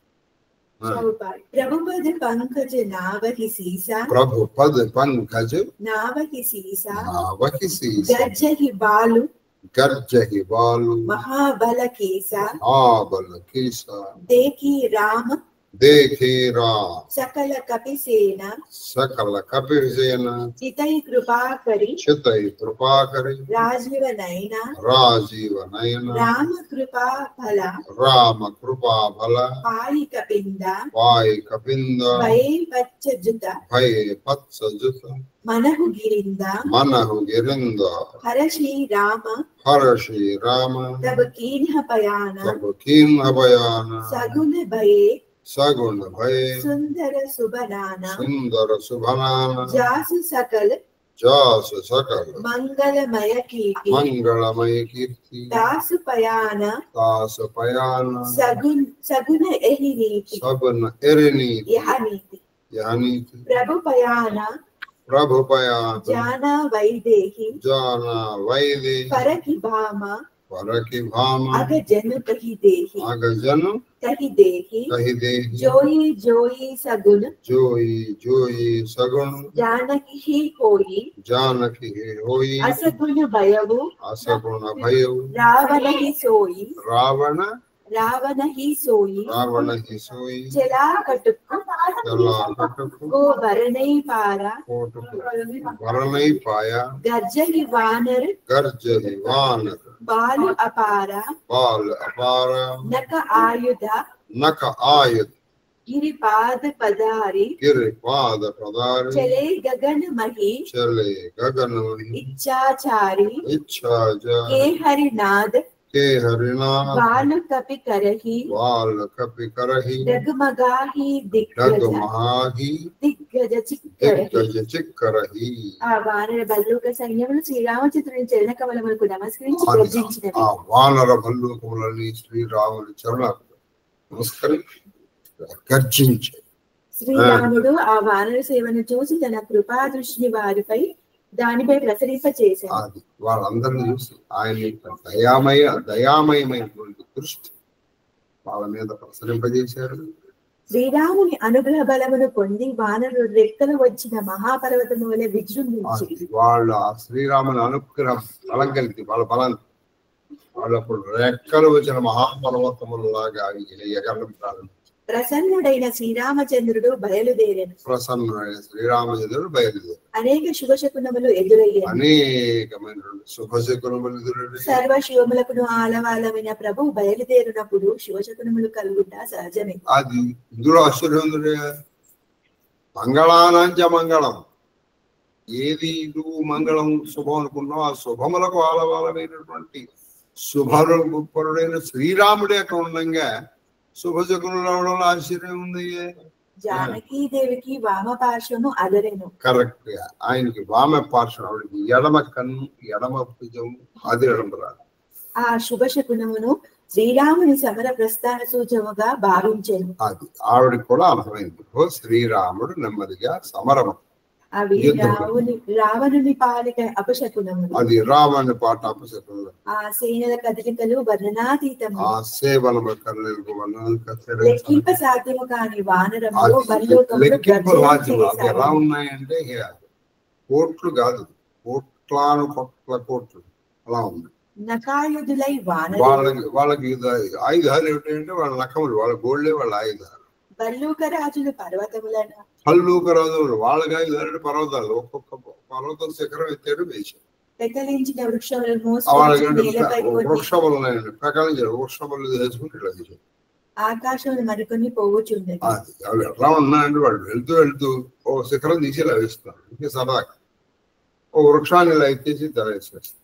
प्रभुपद पंकज नावहि सीसा, प्रभुपद पंकज नावहि सीसा, नावहि सीसा, गर्जहि बालु, गर्जहि बालु, महाबल केसा, महाबल केसा, देखी राम, देखे राम, सकल कपिसेना, सकल कपिसेना, चितई कृपा करी, चितई कृपा करी, राजीव नयना, राजीव नयना, राम कृपा भला, राम कृपा भला, पाई कपिंदा, पाई कपिंदा, भय पच्च जुता, भय पच्च जुता, मनहु गिरिंदा, मनहु गिरिंदा, हर श्री राम, हर श्री राम, तब कीन्ह पयाना, तब कीन्ह पयाना, सगुन भये, सगुन भये, सुंदर सुबनाना, सुंदर सुबनाना, जासु सकल, जास सकल, मंगलमय कीर्ति, मंगलमय कीर्ति, दासु पयाना, दास पयाना, सगुन सगुन एहि नीति, सगुन एहि नीति, यह नीति, यह नीति, प्रभु पयाना, प्रभु पयाना, जाना वैदेही, जाना वैदेही, परखि भामा, परखि भामा, अग जनु कहि देहि, अग जनु कहि देहि, कहि देहि, जोई जोई सगुन, जोई जोई सगुन, जानकी ही होई, जानकी होई, असगुन भयउ, असगुण भयउ, रावण ही सोई, रावण रावण ही सोई, रावण ही सोई, चला कटुक, चला कटुक, को भरनई पारा, भर नहीं पाया, गर्जहि वानर, गर्जहि वानर, बाल अपारा, बाल अपारा, नक आयुधा, नख आयुध, गिरिपाद पदारी, गिरिपाद पदारी, चले गगन मही, चले गगन मही, इच्छाचारी, इच्छा के हरिनाद, के हरिनाथ, बाल कपि करही, बाल कपि करही, डगमगाही दिग्गज, डगमगाही दिग्गज चिक्करही, दिग्गज चिक्करही. ఆ వానర బల్లూక సైన్యములు శ్రీరామచంద్రుని చరణ కమలములకు నమస్కరించి గర్జించినవి. ఆ వానర భల్లూకములని శ్రీరాముని చరణాలకు నమస్కరించి గర్జించి, శ్రీరాముడు ఆ వానర సేవను చూసి తన కృపా దృష్టిని వారిపై దానిపై ప్రసరింప చేశాడు. అది వాళ్ళందరినీ చూసి ఆయన దయామయమైనటువంటి దృష్టి వాళ్ళ మీద ప్రసరింపజేశారు. శ్రీరాముని అనుగ్రహ బలమును పొంది వానరులు రెక్కలు వచ్చిన మహాపర్వతము వలె విజృంభించి, వాళ్ళు ఆ శ్రీరాముని అనుగ్రహం బలం కలిగి వాళ్ళ బలం వాళ్ళప్పుడు రెక్కలు వచ్చిన మహాపర్వతములాగా ఎగరడం ప్రారంభించారు. ప్రసన్నుడైన శ్రీరామచంద్రుడు బయలుదేరాను. ప్రసన్నుడైన శ్రీరామచంద్రుడు బయలుదేరారు. అనేక శుభశకునములు ఎదురయ్యాయి. అనేకమైన శుభశకునములు ఎదురయ్యాయి. సర్వ శివములకును ఆలవాలమైన ప్రభు బయలుదేరినప్పుడు శుభశకునములు కలుగుట సహజమే. అది ఇందులో ఆశ్చర్యం, మంగళానాంచ మంగళం, ఏది నువ్వు మంగళం శుభం అనుకున్నావు ఆ శుభములకు ఆలవాలమైనటువంటి శుభపరుడైన శ్రీరాముడే అక్కడ ఉండగా శుభశకునులు రావడంలో ఆశ్చర్యం ఉంది. జానకీ దేవికి వామ పార్శ్వము అదరెను. కరెక్ట్ గా ఆయనకి వామ పార్శ్వం, ఆవిడకి ఎడమ కన్ను ఎడమ భుజం అది ఎడమ రాదు. ఆ శుభశకునమును శ్రీరాముని సమర ప్రస్థాన సూచముగా భావించాను. అది ఆవిడకి కూడా అర్థమైంది, శ్రీరాముడు నెమ్మదిగా సమరం. అవి రావణుని పాలిక అపశకునములు. అది రావణుని పాట అపశకునములు. ఆ సేనల కదలికలు వర్ణనాతీతము. ఆ సేవల లెక్కింప సాధ్యము కాని వానరము ఎలా ఉన్నాయంటే కోట్లు కాదు, కోట్లాను కోట్లు అలా ఉంది. నకాయుధులై వానర వాళ్ళకి ఆయుధాలు ఏమిటంటే వాళ్ళ నఖములు, వాళ్ళ గోళ్లే వాళ్ళ ఆయుధాలు. బల్లూక రాజులు పర్వతములను, హల్లూక రాజులు వాళ్ళకి ఆయుధాలు పర్వతాలు, ఒక్కొక్క పర్వతం శిఖరం ఎత్తాడు వేశారు. పెకలించిన వృక్షములను వృక్షములు పెకలించారు, వృక్షములు చేసుకుని ఇట్లా తీశారు. ఆకాశంలో మరికొన్ని పోవుచుండేది. అది అవి ఎట్లా ఉన్నాయంటే వాళ్ళు వెళ్తూ ఓ శిఖరం తీసి ఇలా వేస్తున్నారు. ఇంకే సరదాగా ఓ వృక్షాన్ని ఇలా ఎత్తేసి తలేసేస్తారు.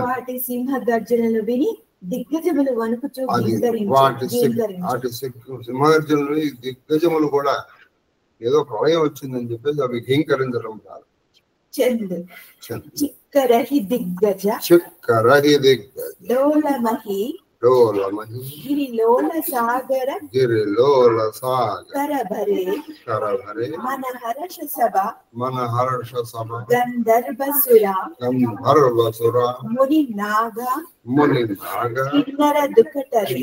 వాటి సింహ గర్జనలు విని దిగ్గజములు వణుకుచూ వాటి సింహగర్జనలు దిగ్గజములు కూడా ఏదో ప్రళయం వచ్చిందని చెప్పేసి అవి ఘీంకరించడం కాదు. చిక్కరహి దిగ్గజ డోలమహి గిరిలోల సాగర కరభరే మన హర్ష సభ గంధర్వసుర ముని నాగ కిన్నర దుఃఖటరి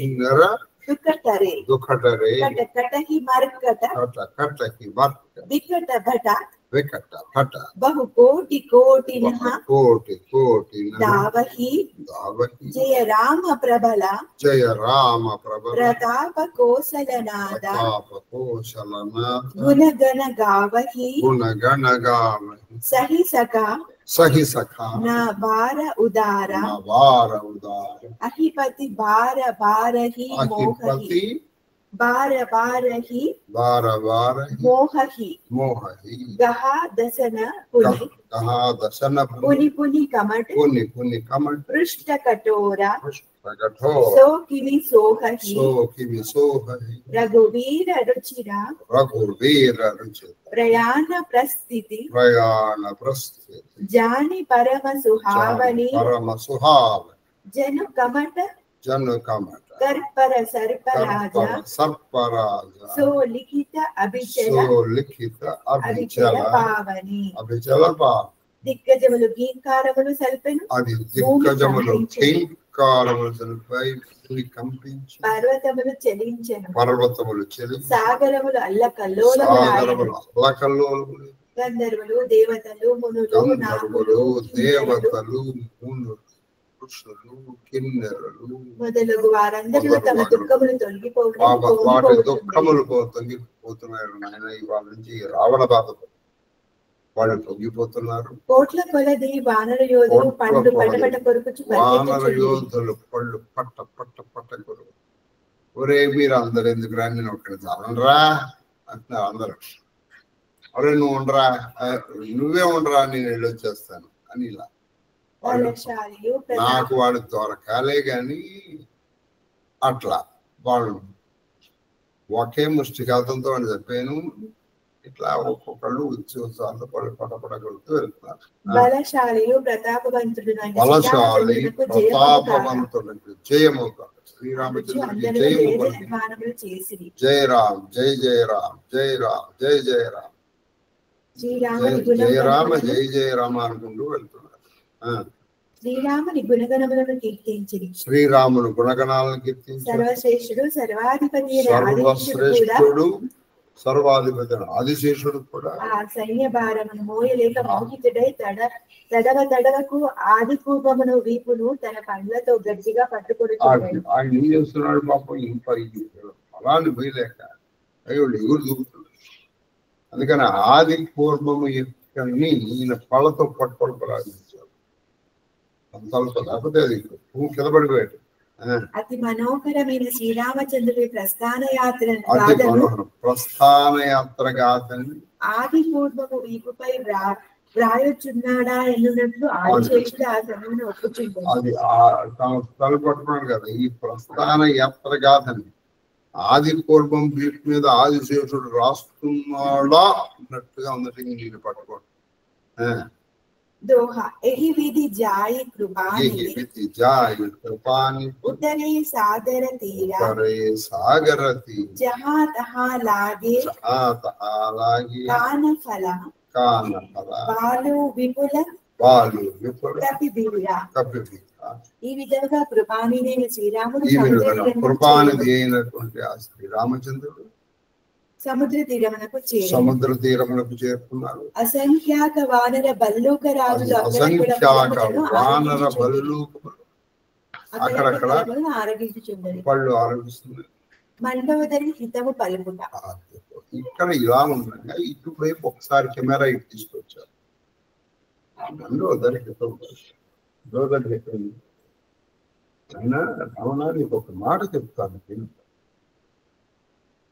దుఃఖటరే దుఃఖటరే కట కటహి మర్కట కట కటహి మర్కట వికట భట వికట భట బహు కోటి కోటినః కోటి కోటినః దావహి దావహి జయ రామ ప్రబల జయ రామ ప్రబల ప్రతాప కోసలనాద ప్రతాప కోశలనాథ గుణగణ గావహి గుణగణ గావహి సహి సఖ సహి సఖ నా భార ఉదార నా వార ఉదార అహిపతి భార భారహి మోహహి అహిపతి భార భారహి వార వారహి మోహహి మోహహి గహ దశన పుని గహ దశన పుని పుని కమట పుని పుని కమట పృష్ట కఠోర కఠోర so kiwi సోహహి so kiwi సోహహి రఘువీర Ruchira రఘువీర Ruchira ప్రయాణ ప్రస్థితి ప్రయాణ ప్రస్థితి జాని పరమ సుహావని పరమ సుహావని జను కమట జను కమట కర్పర సర్పరాజ సర్పరాజ సో లిఖిత అభిచల సో లిఖిత అభిచల అభిచల పావని అభిచల పావని దిగ్గజములు గీంకారములు సల్పెను అది దిగ్గజములు కింకారములు సల్పై భూమి కంపించి పర్వతములు చలించెను పర్వతములు చెలి సాగరములు అల్లకల్లోలములు అల్లకల్లోలములు గంధర్వులు దేవతలు మునులు గంధర్వులు దేవతలు మునులు పురుషులు కిన్నెరలు మొదలగు వారందరూ తమ దుఃఖములు వాటి తొలగిపోవడం దుఃఖములు తొంగిపోతున్నారు నాయన ఇవాళ నుంచి రావణ బాధ వాళ్ళు తొంగిపోతున్నారు కోట్ల కొలది వానర యోధులు పండ్లు పటపట కొరుకుచు వానర యోధులు పళ్ళు పట్ట పట్ట పట్ట కొరుకు ఒరే మీరు అందరు ఎందుకు రా నేను ఒక్కడ చాలనరా అంటున్నారు అందరూ అరే నువ్వు ఉండరా నువ్వే ఉండరా నేను వెళ్ళొచ్చేస్తాను అని ఇలా నాకు వాడు దొరకాలే గాని అట్లా వాళ్ళు ఒకే ముష్టికాతంతో అని చెప్పాను ఇట్లా ఒక్కొక్కళ్ళు ఉత్సవాలతో పటపడగలుగుతూ వెళ్తున్నారు బలశాలియు ప్రతాపవంతుడు బలశాలి ప్రతాపవంతుడు జయమవుతాడు శ్రీరామచంద్రుడికి జయము జయ రామ్ జయ జయ రామ్ జయ రామ్ జయ జయ రామ్ జయ రామ జయ జయ రామ అనుకుంటూ వెళ్తున్నారు శ్రీరాముని గుణగణములను కీర్తించింది శ్రీరాముడు గుణగణాలను కీర్తించి సర్వశ్రేష్ఠుడు సర్వాధిపతి సర్వశ్రేష్ఠుడు సర్వాధిపతి ఆదిశేషుడు కూడా ఆ సైన్య భారమును మోయలేక మోహితుడై తడవకు ఆది పూర్వమును వీపును తన పండ్లతో గట్టిగా పట్టుకొని ఆయన ఏం చేస్తున్నాడు పాపం ఇంప ఫలాన్ని పోయలేక అయ్యో ఎగురు దూకుతున్నాడు అందుకని ఆది పూర్వము ఎక్కడిని ఈయన పళ్ళతో పట్టుకొని ప్రారంభించాడు లేకపోతే అది కింద పడిపోయాడు అతి మనోహరమైన శ్రీరామచంద్రుడి ప్రస్థాన యాత్ర గాథని ఆది పూర్వము వీపుపై వ్రాయొచ్చున్నాడా ఎన్నున్నట్లు ఆదిశేషుడు ఆ సమయంలో ఒప్పుచుంటాడు అది తలపట్టుకున్నాడు కదా ఈ ప్రస్థాన యాత్ర గాథని ఆది పూర్వం వీపు మీద ఆదిశేషుడు రాస్తున్నాడా అన్నట్టుగా ఉన్నట్టు నేను పట్టుకోండి दोहा एहि विधि जाय कृपानि उतरे सागर तीरा जहाँ तहाँ लागे कान फला बालु विपुल कपिबीरा ఈ విధంగా కృపానిధి అయిన శ్రీరాముడు కృపానిధి అయినటువంటి ఆ శ్రీరామచంద్రుడు సముద్ర తీరమునకు చేరుకున్నారు అసంఖ్యాక వానర బల్లూక రాజులు అక్కడక్కడ పళ్ళు ఆరగిస్తున్నారు మండోదరి హితము పలుకుట ఇక్కడ ఇలా ఉండగా ఇటువైపు ఒకసారి కెమెరా ఇటు తీసుకొచ్చారు మండోదరి హితం అయినా రమణ నీకు ఒక మాట చెప్తాను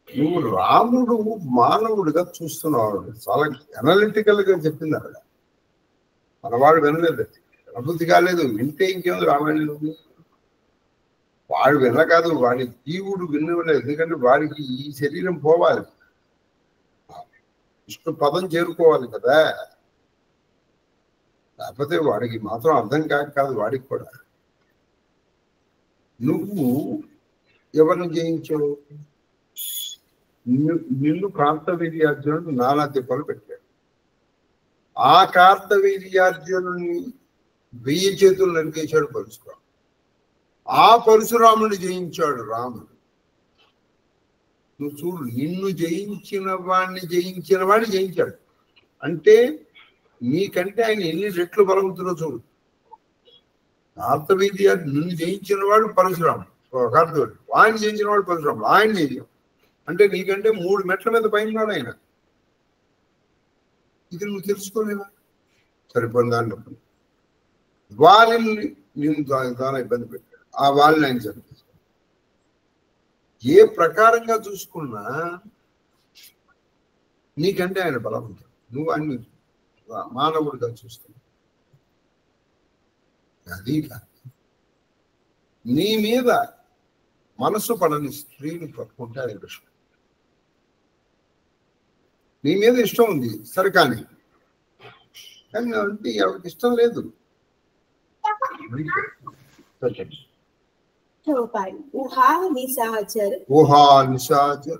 నువ్వు రాముడు మానవుడిగా చూస్తున్నావు చాలా అనలిటికల్ గా చెప్పింది ఆవిడ మనవాడు వినలేదు అనుభూతి కాలేదు వింటే ఇంకేముంది రామాయణం వాడు విన కాదు వాడి జీవుడు వినలేదు ఎందుకంటే వాడికి ఈ శరీరం పోవాలి విష్ణు పదం చేరుకోవాలి కదా లేకపోతే వాడికి మాత్రం అర్థం కాదు వాడికి కూడా నువ్వు ఎవరిని జయించావు నిన్ను కార్తవీర్యార్జునుడు నానా తిప్పలు పెట్టాడు ఆ కార్తవీర్యార్జునుడిని 1000 చేతులు నరికేశాడు పరశురాముడు ఆ పరశురాముడిని జయించాడు రాముడు నువ్వు చూడు, నిన్ను జయించిన వాడిని జయించాడు అంటే నీకంటే ఆయన ఎన్ని రెట్లు బలవంతుడో చూడు. కార్తవీర్య నిన్ను జయించిన వాడు పరశురాముడు, కార్తవీర్యుడు. ఆయన జయించిన వాడు పరశురాముడు. ఆయన జయించాం అంటే నీకంటే 3 మెట్ల మీద పైన ఆయన. ఇది నువ్వు తెలుసుకోలేవా? సరిపోయిన దాంట్లో వాళ్ళని నేను చాలా ఇబ్బంది పెట్టాడు. ఆ వాళ్ళని ఆయన చంపేశాడు. ఏ ప్రకారంగా చూసుకున్నా నీకంటే ఆయన బలవంతుడు. నువ్వు అన్ని మానవుడిగా చూస్తున్నావు. అది కాదు, నీ మీద మనసు పడని స్త్రీని పట్టుకుంటే ఆయన ఇష్టం. నీ మీద ఇష్టం ఉంది సరే, కానీ అంటే ఎవరికి ఇష్టం లేదు. ऊहा निशाचर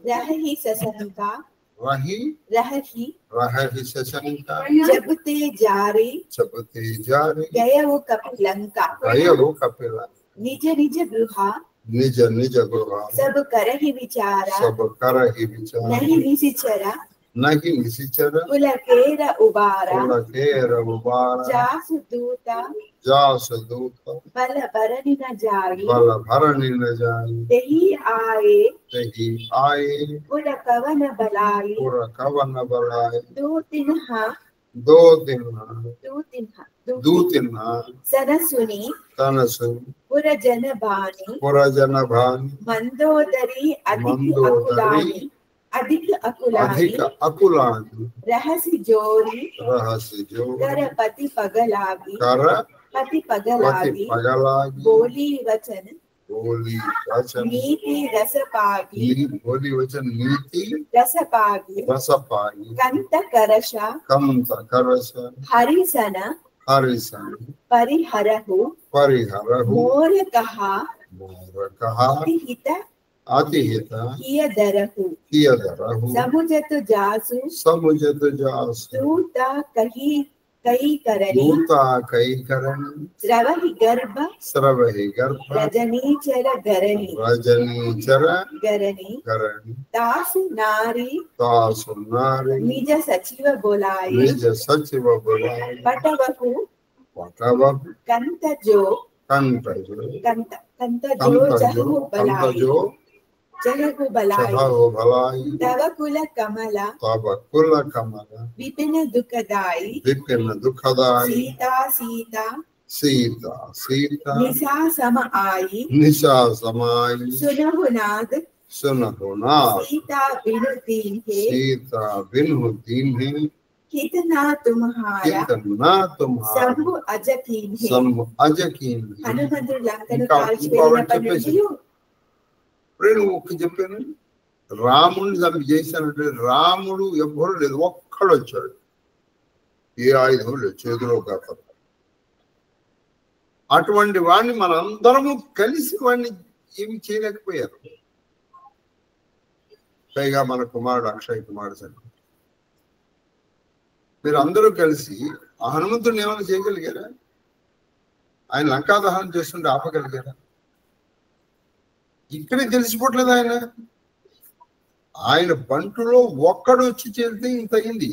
रही सशंका रही शशंका जब ते जारे गए वो कपिलंका निज निज गृहा सब कर ही विचारा नहीं निशिचरा पुलकेर उबारा जासु दूता बल भरनि न जाई तेहि आए पुर कवन बलाई दो तिन्हा सन सुनी पुर जन भानी मंदोदरी अधिक अकुलानी रहस्य जोरी कर पति पगलागी बोली वचन नीति रस पागी कंत करशा हरिसन परिहरहु मोर कहा अतिहित कियदरहु समुजत जासु दूता कही करनी स्रवहि गर्भ रजनीचर गरनी तासु नारी निज सचिव बोलाए पटवहु कंत जो जहु बलाई तव कुल कमल विपिन दुखदाई सीता निशा सम आई सुनहु नाद सीता बिनु दीन है कितना तुम्हारा सब अजकीन हनुमंतुడు లంకను కాల్చివేసినప్పటి నుంచి చెప్పాను, రాముడిని చంపి చేశానంటే రాముడు ఎవ్వరు లేదు, ఒక్కడు వచ్చాడు. ఏ ఆయుధం లేదు చేతిలో కాదు. అటువంటి వాడిని మనందరము కలిసి వాడిని ఏమి చేయలేకపోయారు. పైగా మన కుమారుడు అక్షయ్ కుమారుడు సరే, మీరు అందరూ కలిసి ఆ హనుమంతుడిని ఏమైనా చేయగలిగారా? ఆయన లంకా దహనం చేస్తుంటే ఆపగలిగారా? ఇక్కడే తెలిసిపోవట్లేదు. ఆయన బంటులో ఒక్కడు వచ్చి చేస్తే ఇంత అయింది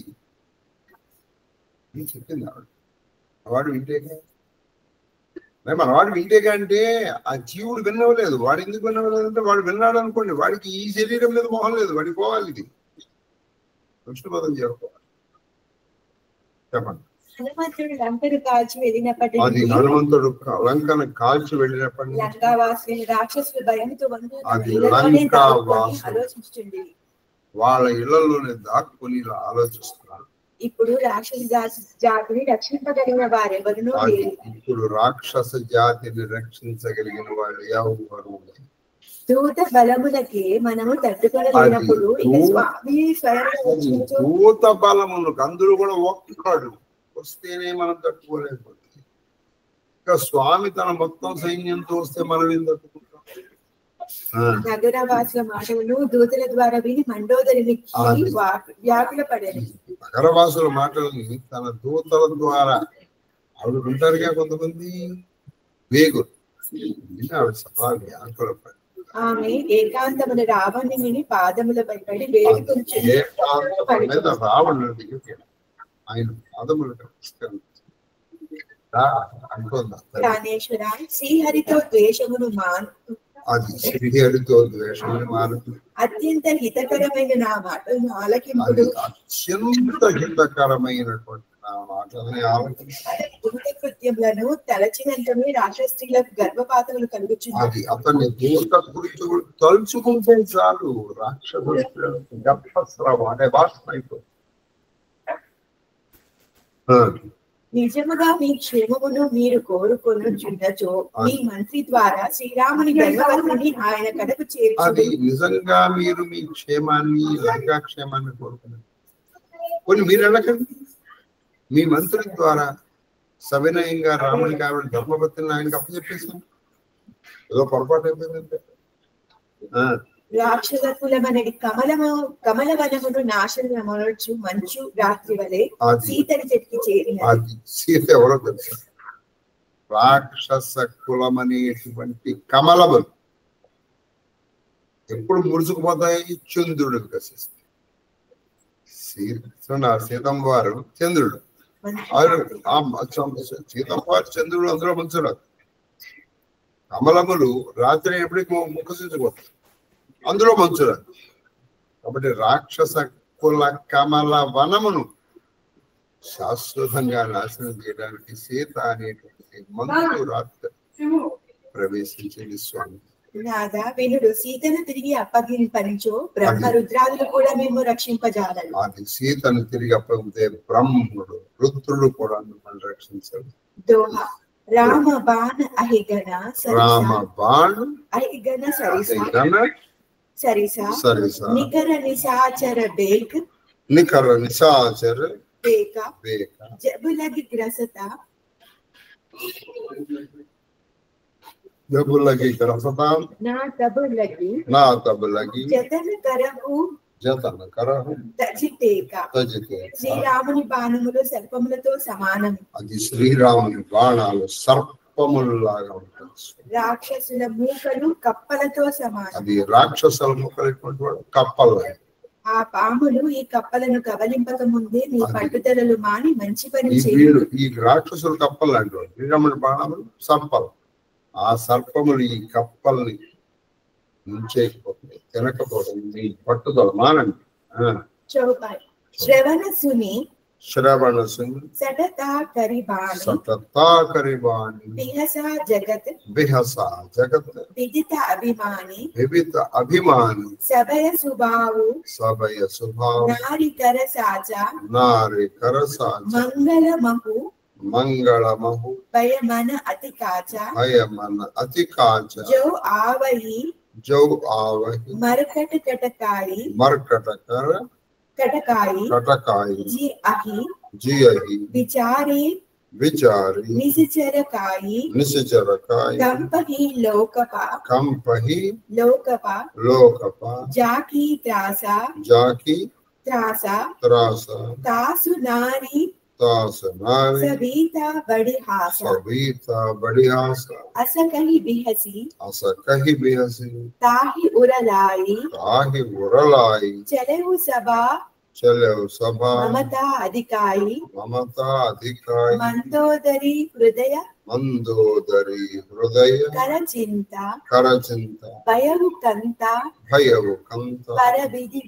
చెప్పింది వాడు వింటేగా. మనవాడు వింటేగా అంటే ఆ జీవుడు విన్నవలేదు. వాడు ఎందుకు విన్నవలేదు అంటే వాడు విన్నాడు అనుకోండి, వాడికి ఈ శరీరం మీద మోహం లేదు, వాడికి పోవాలి. ఇది విష్ణుపదం చేరుకోవాలి. చెప్పండి. హనుమంతుడు లంకను కాల్చి వెళ్ళినప్పటి అది హనుమంతుడు లంకను కాల్చి వెళ్ళినప్పటి లంకావాసులు రాక్షసుల భయంతో ఆలోచిస్తుంది. వాళ్ళ ఇళ్లలోనే దాక్కుని ఇలా ఆలోచిస్తున్నారు. ఇప్పుడు రాక్షస జాతిని రక్షించగలిగిన వారెవరు? ఇప్పుడు రాక్షస జాతిని రక్షించగలిగిన వాళ్ళు ఎవరు? దూత బలములకే మనము తట్టుకోలేనప్పుడు దూత బలములకు అందరూ కూడా ఒక్కడు వస్తేనే మనం తట్టుకోలేకపోతే, ఇంకా స్వామి తన మొత్తం సైన్యంతో వస్తే మనం ఏం తట్టుకుంటాం? నగరవాసుల మాటలను దూతల ద్వారా విని మండోదరి వ్యాకుల పడారు. నగరవాసుల మాటలని తన దూతల ద్వారా ఆవిడ ఉంటారుగా కొంతమంది వేగులు, ఆవిడ సభా వ్యాకుల పడి ఆమె ఏకాంతమున రావణుని పాదములపై పడి వేడుకొనుచుండెను. రావణుడి ఆయన పాదములు ప్రాణేశ్వర శ్రీహరితో ద్వేషమును మాను. అది శ్రీహరితో ద్వేషమును మాను. అత్యంత హితకరమైన నా మాటను ఆలకింపుడు. అత్యంత హితకరమైనటువంటి నా మాటలని ఆలకించు. కృత్యములను తలచినంతనే రాక్షస్త్రీలకు గర్భపాతములు కలుగుచున్నది. అది అతన్ని దూత కృత్యములు తలుచుకుంటే చాలు రాక్షసులకు గర్భస్రావం అనే భాష అయిపోతుంది. నిజముగా మీ క్షేమమును మీరు కోరుకొనుచున్నచో మీ మంత్రి ద్వారా శ్రీరాముని గర్భవతిని ఆయన కడకు చేర్చు. అది నిజంగా మీరు మీ క్షేమాన్ని లంకా క్షేమాన్ని కోరుకున్నారు. కొన్ని మీరు వెళ్ళకండి, మీ మంత్రి ద్వారా సవినయంగా రామునికి ఆవిడ ధర్మపత్రిని ఆయనకి అప్పచెప్పేస్తాం. ఏదో పొరపాటు అయిపోయిందంటే రాక్షస కులమనడి కమలవనమును నాశనమనొచ్చు మంచు రాత్రి వలె సీతని చెట్టుకి చేరిన. అది సీత ఎవరో తెలుసు. రాక్షస కులమనేటువంటి కమలములు ఎప్పుడు ముడుచుకుపోతాయి? చంద్రుడు వికసిస్తాయి. సీతమ్మ వారు చంద్రుడు, సీతమ్మ వారు చంద్రుడు, అందులో మంచుడు. కమలములు రాత్రి ఎప్పటికి ముఖసించుకోతాయి, అందులో మంచుడు. కాబట్టి రాక్షస కుల కమల వనమును శాశ్వతంగా నాశనం చేయడానికి సీత అనేటువంటి మంచు రాత్రి ప్రవేశించింది స్వామి. నాదా వినుడు, సీతను తిరిగి అప్పగింపనిచో బ్రహ్మరుద్రాదులు కూడా మేము రక్షింపజాలను. అది సీతను తిరిగి అప్పగితే బ్రహ్ముడు రుద్రుడు కూడా మిమ్మల్ని రక్షించాడు. దోహ రామ బాణ అహిగణ రామ బాణ అహిగణ సరిసా నికర నిశాచర బేక్ నికర నిశాచర బేక జబులగి గ్రసత జబులగి గ్రసత నా తబులగి జతన కరహు తజితేక. శ్రీరాముని బాణములు సర్పములతో సమానం. అది శ్రీరాముని బాణాలు సర్పములాగా ఉంటాయి. రాక్షసుల మూకలు కప్పలతో సమానం. అది రాక్షసుల మూకలు కప్పలు. ఆ పాములు ఈ కప్పలను కబలింపక ముందే మీ పట్టుదలలు మాని మంచి పని చేయాలి. ఈ రాక్షసులు కప్పలు అంటారు, శ్రీరాముని బాణములు సర్పాలు. ఆ సర్పములు ఈ కప్పల్ని ముంచేయకపోతే తినకపోతే మీ పట్టుదల మానండి. శ్రవణసుని సటతా కరిబాణి జగత్ విదిత అభిమాని సభయ సుభావు నారికర సాచ మంగళమహు భయమన అతి కాచ జౌ ఆవహి మరకట కటకాయి జి అహి విచారి నిశిచరకాయి కంపహి లోకప జాకి త్రాస తాసు నారి అస కహి బిహసి తాహి ఉరలాయి చలవు సభా మమతా అధికాయి మందోదరి హృదయ కరచింత భయవు కంత పరవిధి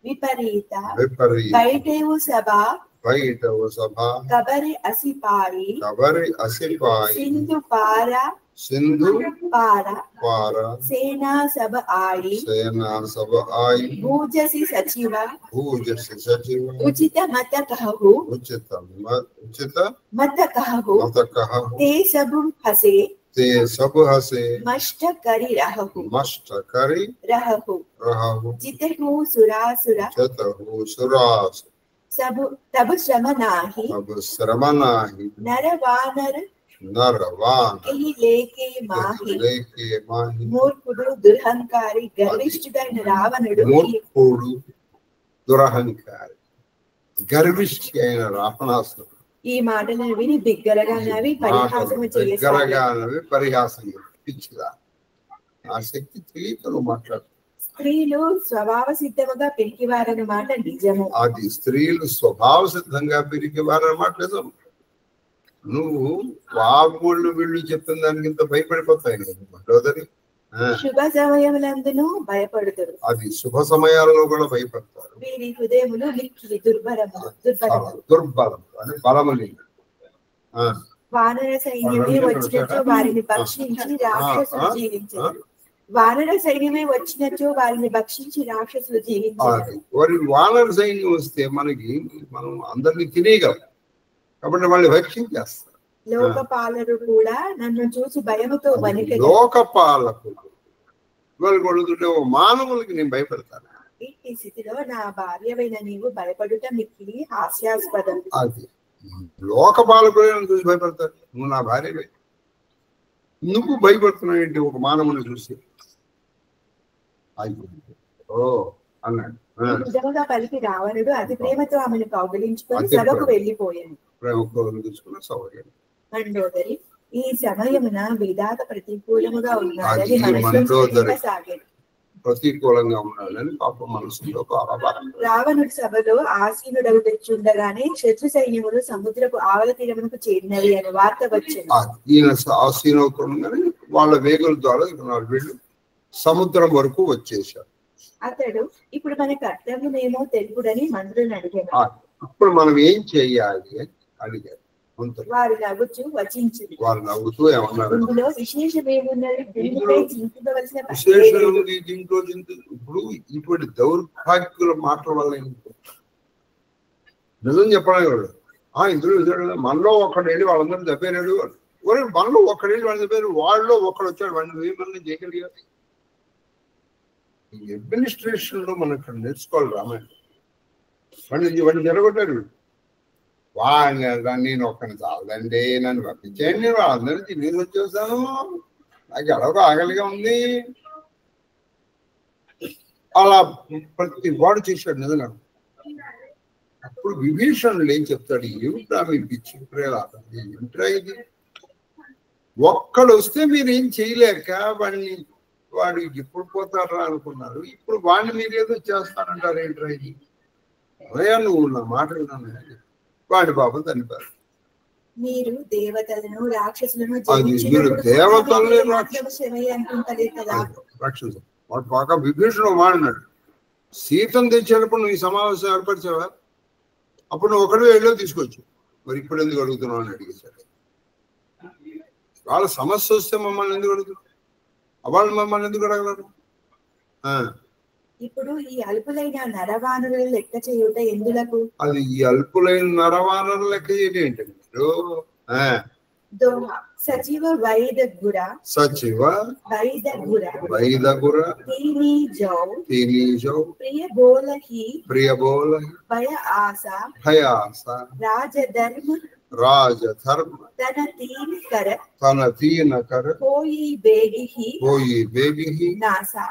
విపరీత బయటేవు సభ కబరి అసిపాయి సింధు పార సేనా సభ ఆయి భూజసి సచివ ఉచిత మత కహు తే సబు హసే మష్ట కరి రహు జితహు సురాసుర సబు తబు శ్రమ నాహి నరవానర లేకే మాహి మూర్ఖుడు దురహంకారి గర్విష్ఠుడైన రావణుడు గర్విష్ఠి అయిన రావణాసురుడు ఈ మాటలను విని బిగ్గరగా నవ్వి పరిహాసం చేశాడు. పరిహాసం పిచ్చిదా ఆ శక్తి తెలియక నువ్వు మాట్లాడు. స్త్రీలు స్వభావ సిద్ధముగా పిరికివారన్నమాట నిజము. అది స్త్రీలు స్వభావ సిద్ధంగా పిరికివారన్నమాట నిజం. నువ్వు వాళ్ళు వీళ్ళు చెప్పిన దానికి ఇంత భయపడిపోతాయి. శుభ సమయములందును భయపడుతారు. అది శుభ సమయాల్లో కూడా భయపడతారు. వీరి హృదయములు మిక్కిలి దుర్బలం అని బలమని. వానర సైన్యమే వచ్చినచో వారిని భక్షించి రాక్షసులు జీవించారు. వానర సైన్యమే వచ్చినచో వారిని భక్షించి రాక్షసులు జీవించారు. వానర సైన్యం వస్తే మనం అందరినీ తినేయగలం కాబట్టి వాళ్ళు భక్షించేస్తారు. లోకపాలకుడు కూడా నన్ను చూసి భయముతో వణికెను. లోకపాలకుడు వాళ్ళు మానవులకి నేను భయపడతాను. ఈ స్థితిలో నా భార్యవైన నీవు భయపడుట మిక్కిలి హాస్యాస్పదం. అది లోకపాలకుడు చూసి భయపడతారు. నువ్వు నా భార్యవే, నువ్వు భయపడుతున్నావు ఏంటి ఒక మానవుని చూసి? అన్నాడు. నిజముగా పలికి రావణుడు అతి ప్రేమతో ఆమెను కౌగిలించుకొని సభకు వెళ్ళిపోయాను. మండోదరి ఈ సమయమున విధాత ప్రతికూలముగా ఉన్నాడని ప్రతికూలంగా ఉన్నాడని పాప మనసులో రావణుడి సభలో ఆసీనుడవు తెచ్చుండగానే శత్రు సైన్యములు సముద్రపు ఆవల తీరమునకు చేరినవి అని వార్త వచ్చింది. ఈయన ఆసీనవుతుండగానే వాళ్ళ వేగుల ద్వారా వీళ్ళు సముద్రం వరకు వచ్చేసారు. అతడు ఇప్పుడు మన కర్తవ్యమేమో తెలుపుడని మంత్రులను అడిగాడు. ఇప్పుడు మనం ఏం చెయ్యాలి అని అడిగారు. వారు నవ్వుతూ వచించింది. వారు నవ్వుతూ ఏమన్నారు? ఇందులో విశేషమేమున్నది? దీనిపై చింతించవలసిన దీంట్లో ఇప్పుడు ఇటువంటి దౌర్భాగ్యుల మాటల వల్ల నిజం చెప్పడం వాడు ఇందులో మనలో ఒక్కడు వెళ్ళి వాళ్ళందరూ తప్పేనాడు. మనలో ఒక్కడు వెళ్ళి వాళ్ళు తప్పారు, వాళ్ళలో ఒక్కడు వచ్చాడు, వాడిని ఏమన్నా చేయగలిగారు. ఈ అడ్మినిస్ట్రేషన్ లో మనం ఇక్కడ నేర్చుకోవాలి. రామాయణం వాడిని జరగొట్టారు. నేను ఒక్కడిని చాలండి, నన్ను పంపించేయండి, వాళ్ళందరూ తిరిగి వచ్చేసాను, నాకు ఎలాగో ఆకలిగా ఉంది. అలా ప్రతి వాడు చేశాడు నిజంగా. అప్పుడు విభీషణుడు ఏం చెప్తాడు? ఏమిట్రా మీ పిచ్చి ఏమిట్రా ఇది? ఒక్కడు వస్తే మీరు ఏం చేయలేక వాడు ఎప్పుడు పోతారా అనుకున్నారు, ఇప్పుడు వాడిని మీరు ఏదో చేస్తానంటారు. ఏంట్రా ఇది? అదయా నువ్వు నా మాట విన్నాను. వాడి బాబు చనిపోయారు. మీరు దేవతలను రాక్షసులను రాక్షసు వాడు పాక విభీషణుడు వాడినాడు. సీతను తెచ్చేటప్పుడు నువ్వు ఈ సమావేశం ఏర్పరిచావా? అప్పుడు నువ్వు ఒకడు వెళ్ళో తీసుకొచ్చు, మరి ఇప్పుడు ఎందుకు అడుగుతున్నావు అని అడిగేశాడు. వాళ్ళ సమస్య వస్తే మమ్మల్ని ఎందుకు అడుగుతున్నావు? వాళ్ళు మమ్మల్ని ఎందుకు అడగలరు? ఇప్పుడు ఈ అల్పులైన నరవానరులు లెక్క చేయుట ఎందులకు? అది ఈ అల్పులైన నరవానరులు లెక్క చేయడం ఏంటండి? సచివ వైదగుర ప్రియ బోలహి భయ ఆస రాజధర్మ తన తీన కర పోయి బేగిహి నాసా.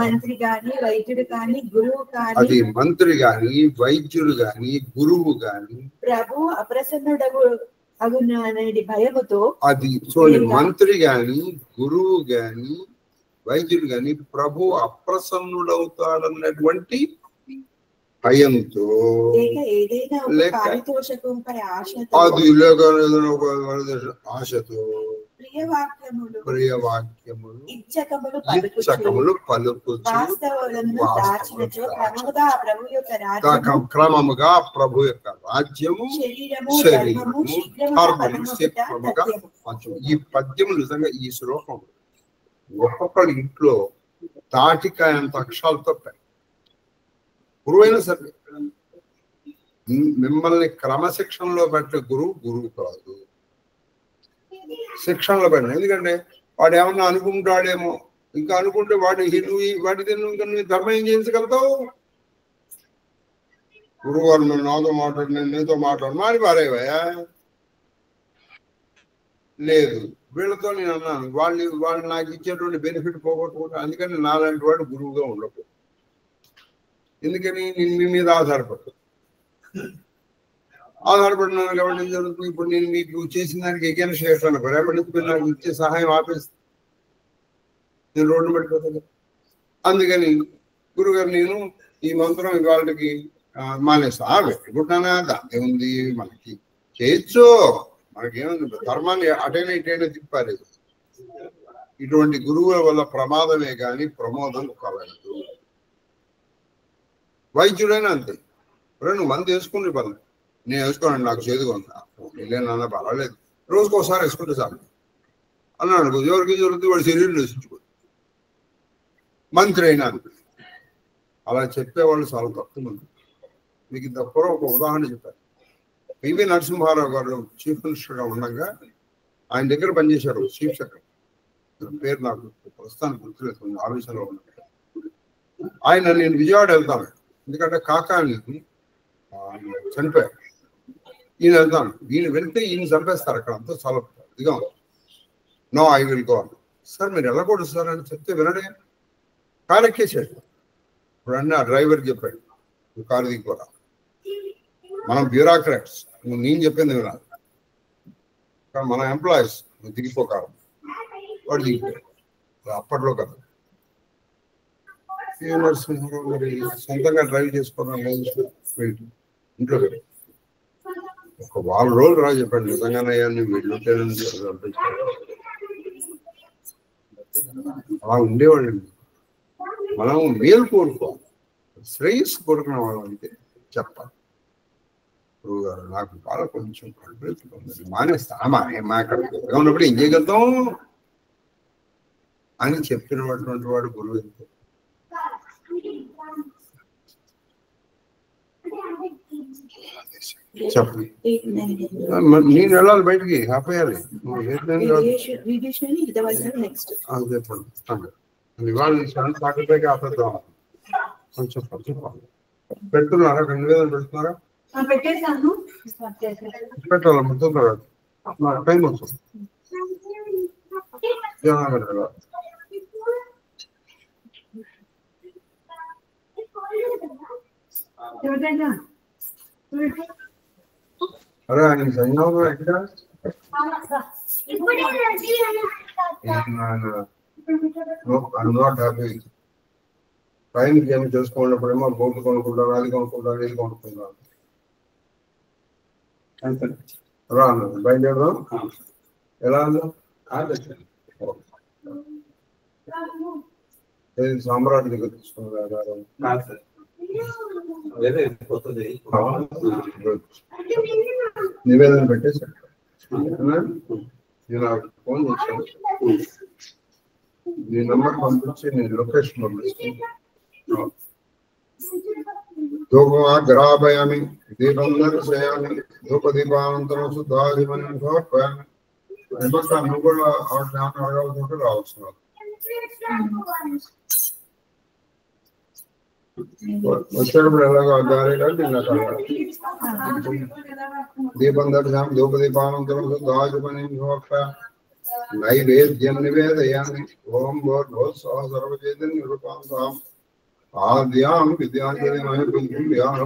మంత్రి గాని వైద్యుడు గాని గురువు గాని, అది మంత్రి గాని వైద్యుడు గాని గురువు గాని ప్రభు అప్రసన్నుడగు అగుననేది భయముతో, అది చూడండి, మంత్రి గాని గురువు గాని వైద్యుడు గాని ప్రభు అప్రసన్నుడవుతాడన్నటువంటి భయంతో, ఏదైనా పారితోషకంపై ఆశతో, అది లేక ఆశతో ప్రియవాక్యములు ఇచ్చకములు క్రమముగా ప్రభు యొక్క రాజ్యము శరీరము ధర్మముగా. ఈ పద్యము నిజంగా ఈ శ్లోకం ఒక్కొక్కరి ఇంట్లో తాటికాయంత అక్షరాలు తప్పాయి. గురువైనా సరే మిమ్మల్ని క్రమశిక్షణలో పెట్టే గురువు కాదు, శిక్షణలో పెట్టిన. ఎందుకంటే వాడు ఏమన్నా అనుకుంటాడేమో, ఇంకా అనుకుంటే వాడిది నువ్వు ధర్మం ఏం చేయించగలుగుతావు? గురువు గారు నాతో మాట్లాడు, నేను నీతో మాట్లాడు మారి పారేవయా లేదు. వీళ్ళతో నేను అన్నాను, వాళ్ళు నాకు ఇచ్చేటువంటి బెనిఫిట్ పోగొట్టుకుంటా. అందుకని నాలాంటి వాడు గురువుగా ఉండకూడదు. ఎందుకని నేను మీ మీద ఆధారపడినాను కాబట్టి ఏం జరుగుతుంది? ఇప్పుడు నేను మీకు చేసిన దానికి ఎగైన్స్ చేస్తాను, రేపటి నుంచి మీరు నాకు ఇచ్చే సహాయం ఆపేస్తాను. నేను రోడ్డు పడిపోతాను. అందుకని గురుగారు నేను ఈ మంత్రం ఇవాళకి మానేస్తా. పెట్టుకుంటానా, దాంతే ఉంది, మనకి చేయొచ్చు, మనకేముంది, ధర్మాన్ని అటైనా ఇటైనా తిప్పాలి. ఇటువంటి గురువుల వల్ల ప్రమాదమే కానీ ప్రమోదం కలగదు. వైద్యుడైనా అంతే. నువ్వు మంది వేసుకుని పర్లేదు, నేను వేసుకోనండి, నాకు చేదుగా ఉందా, వెళ్ళానన్నా పర్వాలేదు, రోజుకు ఒకసారి వేసుకుంటే చాలు అన్నాడు. ఎవరికి జరుగుతుంది, వాడి శరీరం నశించుకో. మంత్రి అయినా అలా చెప్పేవాళ్ళు చాలా తక్కువ మంది. మీకు ఇంతపురం ఒక ఉదాహరణ చెప్పారు. పివి నరసింహారావు గారు చీఫ్ మినిస్టర్గా ఉండగా ఆయన దగ్గర పనిచేశారు చీఫ్ సెక్రటరీ, పేరు నాకు ప్రస్తుతానికి గుర్తులేదు, ఆఫీసులో ఉన్నాడు ఆయన. నేను విజయవాడ వెళ్తాను, ఎందుకంటే కాకాని చనిపోయారు, ఈయన వెళ్తాను. ఈయన వెళ్తే ఈయన చంపేస్తారు అక్కడ, అంతా చాలా ఇదిగా ఉంది. No I will go. Sir మీరు వెళ్ళకూడదు సార్ అని చెప్తే వినడే, కారు ఎక్కేసాడు. ఇప్పుడు అన్న డ్రైవర్ చెప్పాడు, నువ్వు కారు దిగిపోరా, మనం బ్యూరోక్రాట్స్, నువ్వు నేను చెప్పింది వినాలి, కానీ మన ఎంప్లాయీస్ నువ్వు దిగిపోకారు. వాడు దిగిపోయాడు. అప్పట్లో కదా నరసింహారావు మరి సొంతంగా డ్రైవ్ చేసుకోవడం ఇంట్లో ఒక వారం రోజులు రా చెప్పాడు. నిజంగానే వీళ్ళు అలా ఉండేవాళ్ళండి. మనం మేలు కోరుకోవాలి, శ్రేయస్సు కోరుకునే వాళ్ళం అయితే చెప్పాలి. గురువు గారు నాకు బాగా కొంచెం కడుపు మానేస్తా, ఉన్నప్పుడు ఏం చేయగలుగుతాం అని చెప్పినటువంటి వాడు గురువు. చెప్పండి, నేను వెళ్ళాలి బయటికి, ఆపేయాలి. చెప్పండి ఇవాళ సాటిపైకి ఆపేద్దాం. కొంచెం పెడుతున్నారా, నివేదన పెడుతున్నారా? పెట్టాలి మొత్తం టైం వస్తుంది. అరే ఆయన సంయోగం ఎక్కడ టైంకి ఏమి చేసుకున్నప్పుడేమో బోట్లు కొనుక్కుంటారు, అది కొనుక్కుంటారు, ఇది కొనుక్కుంటారు. రా అన్నది బయలుదేరదాం. ఎలా అన్నా సామ్రాట్ దగ్గర తీసుకున్నారు. నివేదన పెట్టేసాడు. నేను ఫోన్ చేశాను, నీ నెంబర్ పంపించి నేను లొకేషన్ పంపిస్తాను. ధూపమాగ్రాపయామి, దీపం దర్శయామి, ధూపదీపానంతరం శుద్ధాధిపని సమర్పయామి. నువ్వు కూడా అడగవుతుంటే రావచ్చు. వచ్చేటప్పుడు ఎలాగో దారిగా దీపం దర్శనం ధూపదీపానంతరం శుద్ధాధిపని సమర్పయామి. నైవేద్యం నివేదయామి. ఓం భూర్భువః సర్వచేతన్ నిరూపాంతాం ఆద్యాం విద్యాంజలిమయ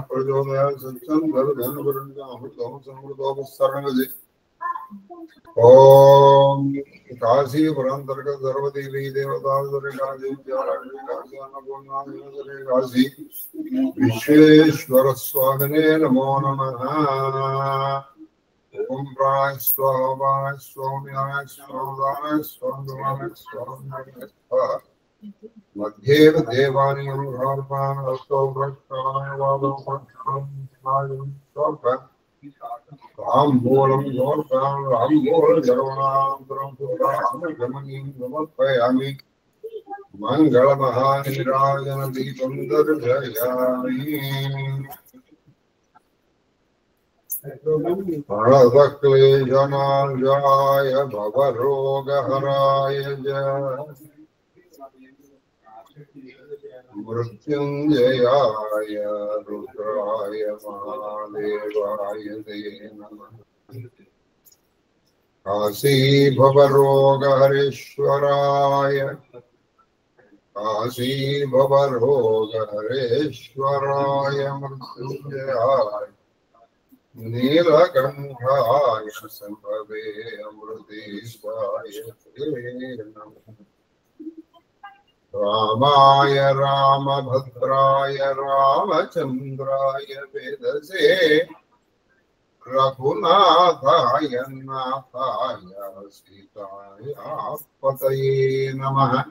ప్రచోదయాత్ సత్యం ధర్మజనవరుణ్యామృతోపసర్ణవతి. ఓం కాశీపురాంతర్గత సర్వదేవీ దేవతాధరి కాశీ కాశీ విశ్వేశ్వర స్వామినే నమో నమః. ఓం ప్రాయ స్వాయ స్వామ్యాయ స్వాదాయ స్వామి స్వామి మధ్యే దేవానియం రాంబూలం రాంబూల జర్వణాంతరం సమర్పయామి. మంగళమహానిరాజన దీపం దర్శయామి. ప్రణతక్లేశనాశాయ భవరోగహరాయ మృత్యుంజయాయ రుద్రాయ మహాదేవాయ తే నమః. కాశీ భవరోగహరేశ్వరాయ కాశీ భవరోగహరేశ్వరాయ మృత్యుంజయాయ నీలకంఠాయ సంభవే అమృతేశాయ తే నమః. रामाय रामभद्राय रामचन्द्राय वेदसे रघुनाथाय नाथाय सीताय पतये नमः।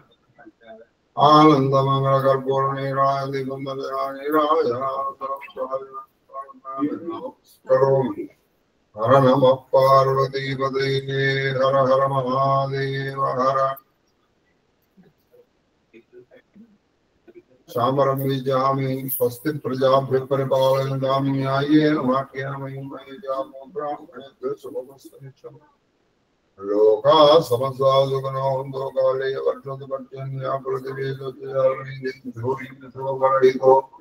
आनन्दमङ्गलकर्पूरनीराय दिगम्बराय करोमि। हर नमः पार्वतीपतये हर हर महादेव हर। शामरं विजामि स्वस्ति प्रजाभ्यः परिपालयन्तां न्याय्येन मार्गेण मयि जामो ब्राह्मणेभ्यः शुभमस्तु नित्यम्। लोकाः समस्ताः सुखिनो भवन्तु काले वर्षतु पर्जन्यः पृथिवी सुवर्णितो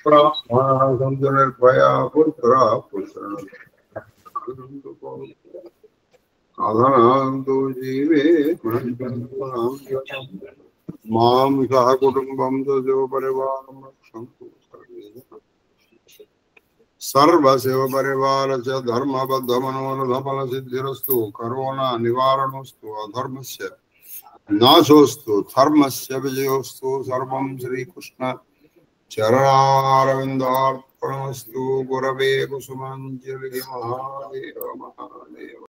ब्राह्मणाः सन्तु निर्भयाः पुत्राः पुत्रः अधनान्तु जीवे मां सह कुटुम्बं तजो परिवारं रक्षन्तु सर्वशिव परिवारस्य धर्मबद्धमनोरथफलसिद्धिरस्तु। करोना निवारणोस्तु अधर्मस्य नाशोस्तु धर्मस्य विजयोस्तु। सर्वं श्रीकृष्ण चरणारविन्दार्पणमस्तु। गुरवे कुसुमाञ्जलिः। महादेव महादेव।